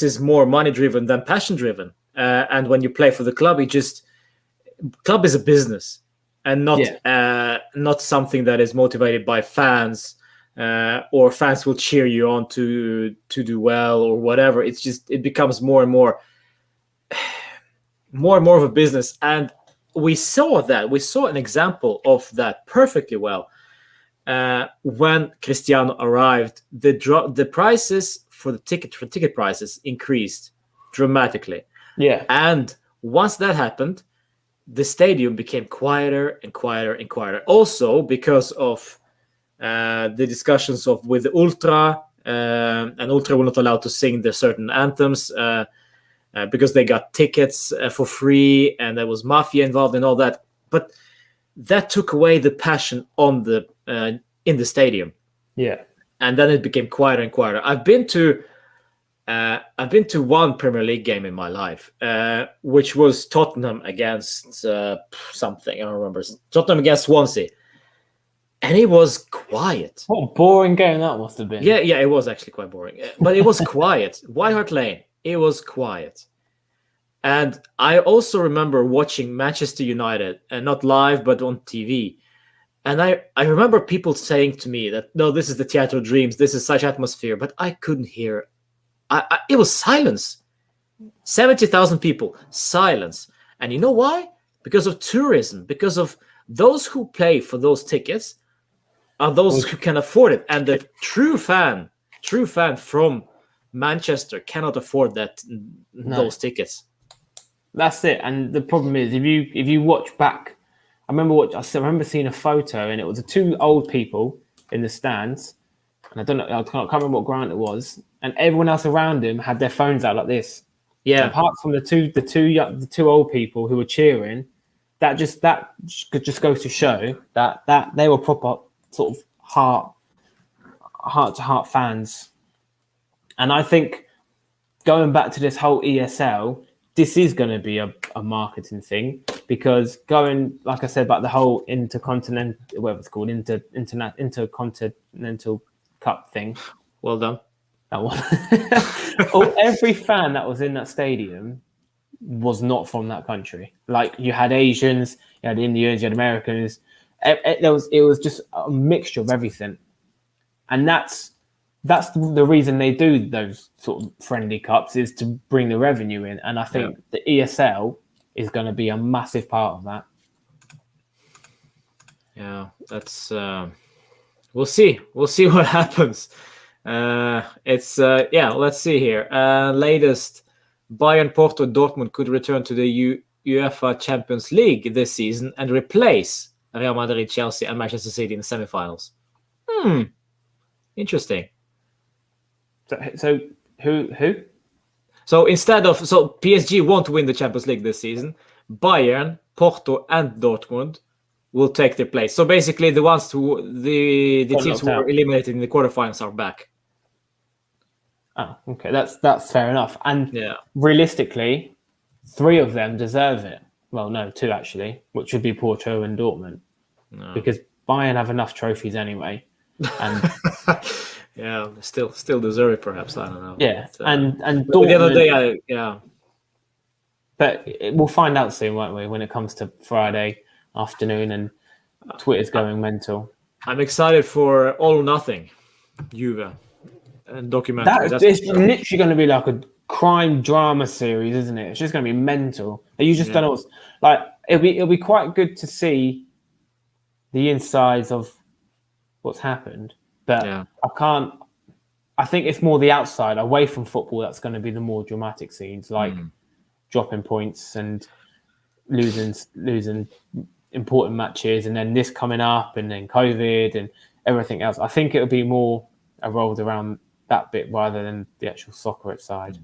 is more money driven than passion driven. And when you play for the club, club is a business and not something that is motivated by fans or fans will cheer you on to do well or whatever. It becomes more and more of a business, and we saw an example of that perfectly well when Cristiano arrived. The prices for ticket prices increased dramatically. Yeah, and once that happened, the stadium became quieter and quieter and quieter. Also because of the discussions with the Ultra, and Ultra were not allowed to sing the certain anthems. Because they got tickets for free, and there was mafia involved and all that. But that took away the passion in the stadium. Yeah, and then it became quieter and quieter. I've been to one Premier League game in my life, which was Tottenham against something. I don't remember. Tottenham against Swansea, and it was quiet. What a boring game that must have been. Yeah, it was actually quite boring, but it was quiet. White Hart Lane. It was quiet. And I also remember watching Manchester United, and not live, but on TV. And I remember people saying to me that, no, this is the Theatre of Dreams. This is such atmosphere. But I couldn't hear. It was silence. 70,000 people, silence. And you know why? Because of tourism, because of those who pay for those tickets are those who can afford it. And the true fan from Manchester cannot afford those tickets. That's it. And the problem is, if you watch back, I remember seeing a photo, and it was the two old people in the stands, and I can't remember what ground it was, and everyone else around him had their phones out like this. Yeah. Apart from the two old people who were cheering, that just goes to show that they were proper sort of heart to heart fans. And I think going back to this whole ESL, this is going to be a marketing thing, because going, like I said, about the whole intercontinental cup thing. Well done. That one. Every fan that was in that stadium was not from that country. Like, you had Asians, you had Indians, you had Americans. It was just a mixture of everything, and that's the reason they do those sort of friendly cups, is to bring the revenue in. And I think the ESL is going to be a massive part of that. Yeah, that's we'll see what happens. Let's see here. Latest, Bayern, Porto, Dortmund could return to the UEFA Champions League this season and replace Real Madrid, Chelsea, and Manchester City in the semifinals. Interesting. So who? So PSG won't win the Champions League this season. Bayern, Porto, and Dortmund will take their place. So basically, the teams who were eliminated in the quarterfinals are back. Oh, okay, that's fair enough. And realistically, 3 of them deserve it. Well, no, 2 actually, which would be Porto and Dortmund, because Bayern have enough trophies anyway. And yeah, still deserve it, perhaps. I don't know. Yeah, and Dortmund, the other day, But we'll find out soon, won't we? When it comes to Friday afternoon and Twitter's going mental. I'm excited for All or Nothing, Juve, and documentary. It's literally going to be like a crime drama series, isn't it? It's just going to be mental. You just don't know what's like. It'll be quite good to see the insides of what's happened, but I think it's more the outside, away from football, that's going to be the more dramatic scenes, like dropping points and losing important matches, and then this coming up, and then COVID and everything else. I think it'll be more revolved around that bit rather than the actual soccer side.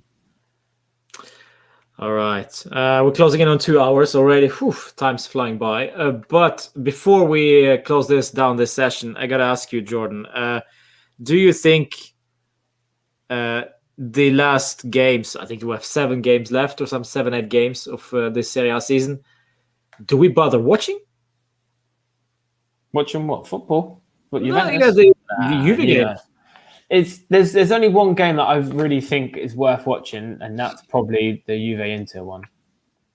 All right. We're closing in on 2 hours already. Whew, time's flying by. But before we close this session, I got to ask you, Jordan, do you think the last games, I think we have 7 games left, or some 7-8 games of this Serie A season, do we bother watching? Watching what? Football? What, Juventus? Juve game. There's only one game that I really think is worth watching, and that's probably the Juve Inter one.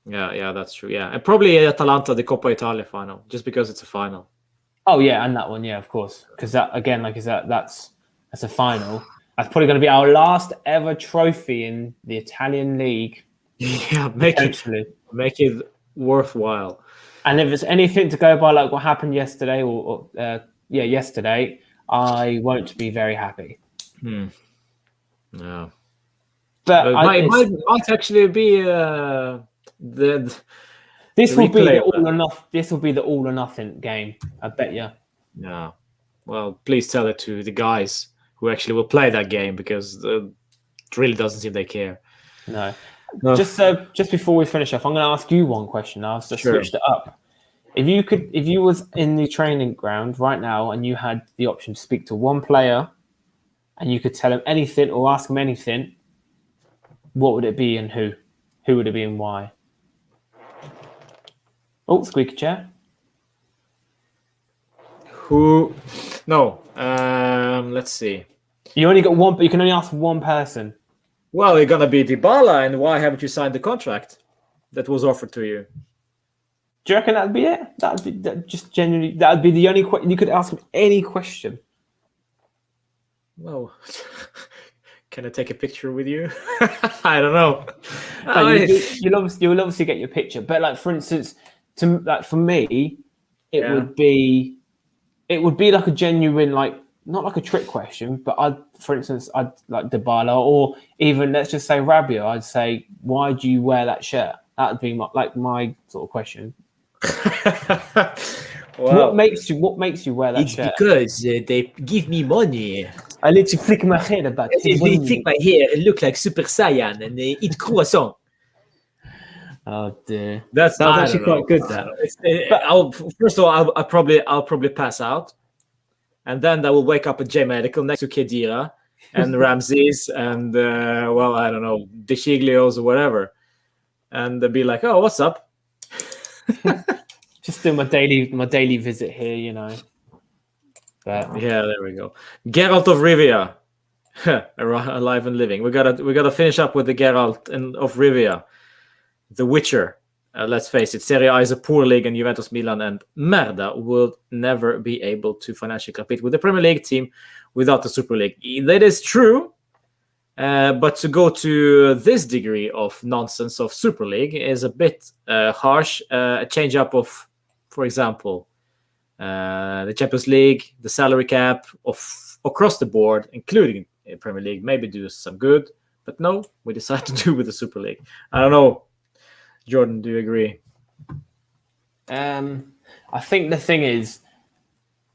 Yeah, that's true. Yeah, and probably Atalanta, the Coppa Italia final, just because it's a final. Oh yeah, and that one, yeah, of course, because that, again, like I said, that's a final. That's probably going to be our last ever trophy in the Italian league. Yeah, make it worthwhile. And if it's anything to go by, like what happened yesterday, yesterday, I won't be very happy. No, but it might actually be This will be the all or nothing. This will be the all or nothing game. I bet you. Yeah. Well, please tell it to the guys who actually will play that game, because it really doesn't seem they care. No. Just before we finish off, I'm going to ask you one question. I've just switched it up. If you was in the training ground right now and you had the option to speak to one player, and you could tell him anything or ask him anything, what would it be and who? Who would it be and why? Oh, squeaky chair. Who? No. Let's see. You only got one, but you can only ask one person. Well, you're gonna be Dybala, and why haven't you signed the contract that was offered to you? Do you reckon that'd be it? That'd be the only question. You could ask him any question. Well, can I take a picture with you? I don't know. You'll obviously get your picture. But like for instance, for me, it would be like a genuine, like not like a trick question, but I'd like Dybala, or even let's just say Rabiot. I'd say, why do you wear that shirt? That would be my sort of question. Wow. What makes you wear that It's shirt? because they give me money. I let you flick my hair about They take my hair and look like Super Saiyan and they eat croissant. Oh dear, That was actually quite good. First of all, I'll probably pass out, and then I will wake up at J Medical next to Kedira and Ramses and I don't know, DeChiglios or whatever, and they'll be like, "Oh, what's up?" Just do my daily visit here, you know. But yeah, there we go. Geralt of Rivia, alive and living. We gotta finish up with the Geralt of Rivia, The Witcher. Let's face it, Serie A is a poor league, and Juventus, Milan, and Merda will never be able to financially compete with the Premier League team without the Super League. That is true, but to go to this degree of nonsense of Super League is a bit harsh. A change up of, for example, the Champions League, the salary cap of across the board, including Premier League, maybe do some good. But no, we decided to do with the Super League. I don't know. Jordan, do you agree? I think the thing is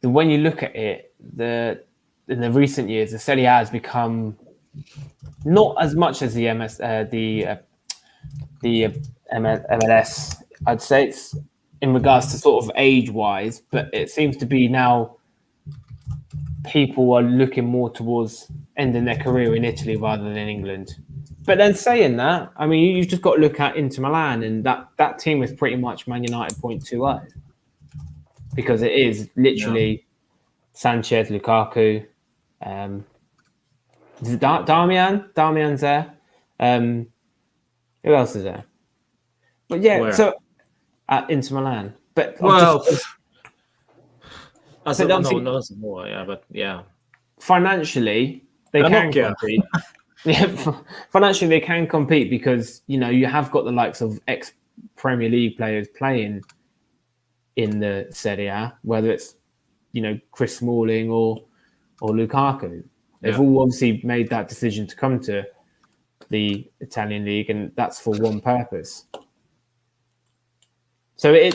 that when you look at it, in the recent years, the Serie A has become not as much as the MLS. I'd say it's in regards to sort of age-wise, but it seems to be now people are looking more towards ending their career in Italy rather than in England. But then saying that, I mean, you've just got to look at Inter Milan, and that team is pretty much Man United 0.20, because it is literally Sanchez, Lukaku, is it Darmian? Darmian's there. Who else is there? But yeah, so at Inter Milan. But financially, they can compete. Financially they can compete because you have got the likes of ex-Premier League players playing in the Serie A, whether it's Chris Smalling or Lukaku. They've all obviously made that decision to come to the Italian league, and that's for one purpose. So they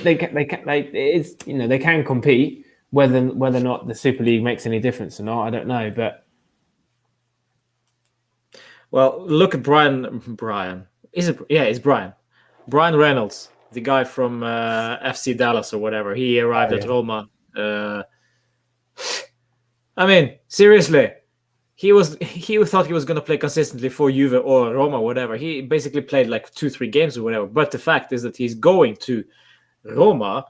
can compete. Whether or not the Super League makes any difference or not, I don't know. But look at Brian. It's Brian. Brian Reynolds, the guy from FC Dallas or whatever. He arrived at Roma. I mean, seriously, he thought he was going to play consistently for Juve or Roma, whatever. He basically played like 2-3 games or whatever. But the fact is that he's going to Roma.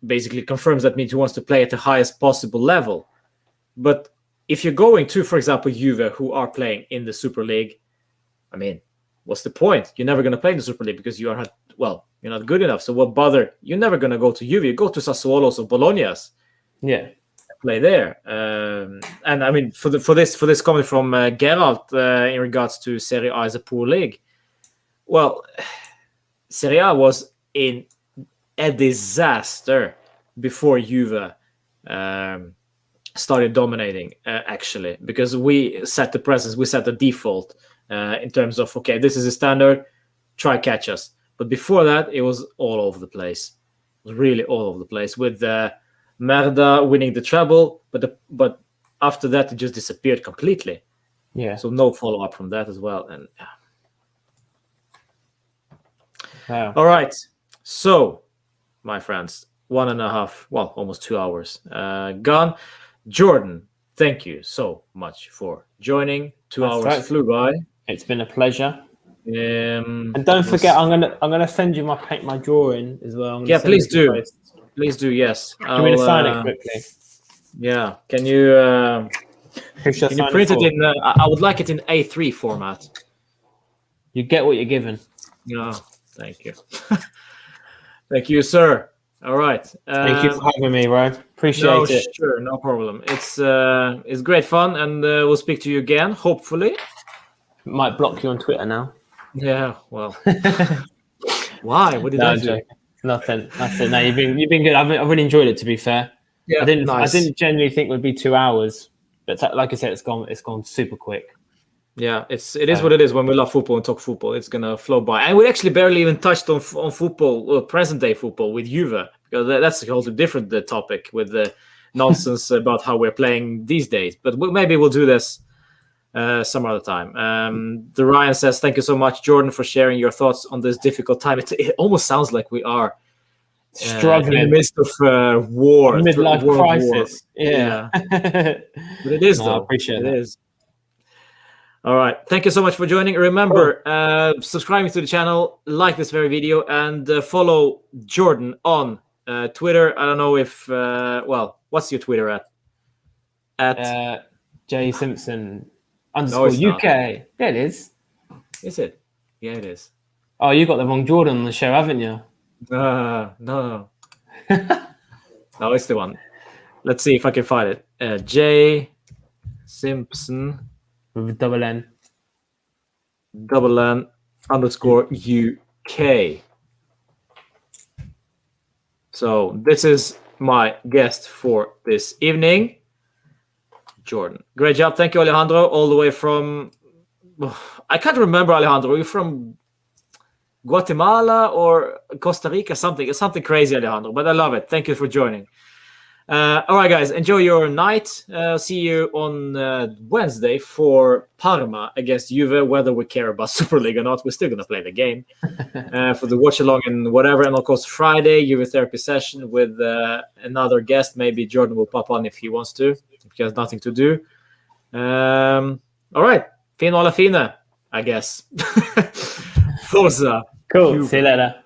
Basically confirms that means he wants to play at the highest possible level. But if you're going to, for example, Juve, who are playing in the Super League, I mean, what's the point? You're never going to play in the Super League because you're not good enough. So what bother? You're never going to go to Juve. You go to Sassuolo's or Bologna's. Yeah. Play there. And I mean, for this comment from Geralt in regards to Serie A as a poor league, well, Serie A was in a disaster before Juve started dominating, actually, because we set the presence, we set the default in terms of, okay, this is a standard, try catch us. But before that, it was all over the place. It was really all over the place with Merda winning the treble, but after that, it just disappeared completely. Yeah. So no follow-up from that as well. And wow. All right. So, my friends, 1.5, almost 2 hours gone. Jordan, thank you so much for joining. 2 hours flew by. It's been a pleasure. And don't forget, I'm gonna send you my drawing as well. Yeah, please do. Please do. Yes. Can we sign it quickly? Yeah. Can you print it in? I would like it in A3 format. You get what you're given. Yeah. Thank you. Thank you, sir. All right. Thank you for having me, Rob. Appreciate it. Sure, no problem. It's great fun, and we'll speak to you again, hopefully. Might block you on Twitter now. Yeah, well, why? What did No, I I'm do? joking. Nothing. That's it. No, you've been good. I've really enjoyed it. To be fair, Yeah, I didn't nice. genuinely think it would be 2 hours, but like I said, it's gone super quick. Yeah, it is what it is. When we love football and talk football, it's gonna flow by. And we actually barely even touched on football, present day football with Juve, because that's a totally different topic with the nonsense about how we're playing these days. But maybe we'll do this some other time. The Ryan says, "Thank you so much, Jordan, for sharing your thoughts on this difficult time." It almost sounds like we are Struggling in the midst of war, midlife world crisis. war. Yeah. But it is No, I though. appreciate It that. is. All right. Thank you so much for joining. Remember, subscribing to the channel, like this very video, and follow Jordan on Twitter. I don't know if, what's your Twitter at? J Simpson No, it's _ not. UK. Yeah, it is. Is it? Yeah, it is. Oh, you got the wrong Jordan on the show, haven't you? No. No, it's the one. Let's see if I can find it. J Simpson With a double N. _ UK. So this is my guest for this evening, Jordan. Great job. Thank you, Alejandro, all the way from, I can't remember, Alejandro. Are you from Guatemala or Costa Rica? Something crazy, Alejandro, but I love it. Thank you for joining. All right, guys, enjoy your night. See you on Wednesday for Parma against Juve. Whether we care about Super League or not, we're still going to play the game for the watch along and whatever. And of course, Friday, Juve therapy session with another guest. Maybe Jordan will pop on if he wants to, if he has nothing to do. All right, fino alla fine, I guess. Forza. Cool. Juve. See you later.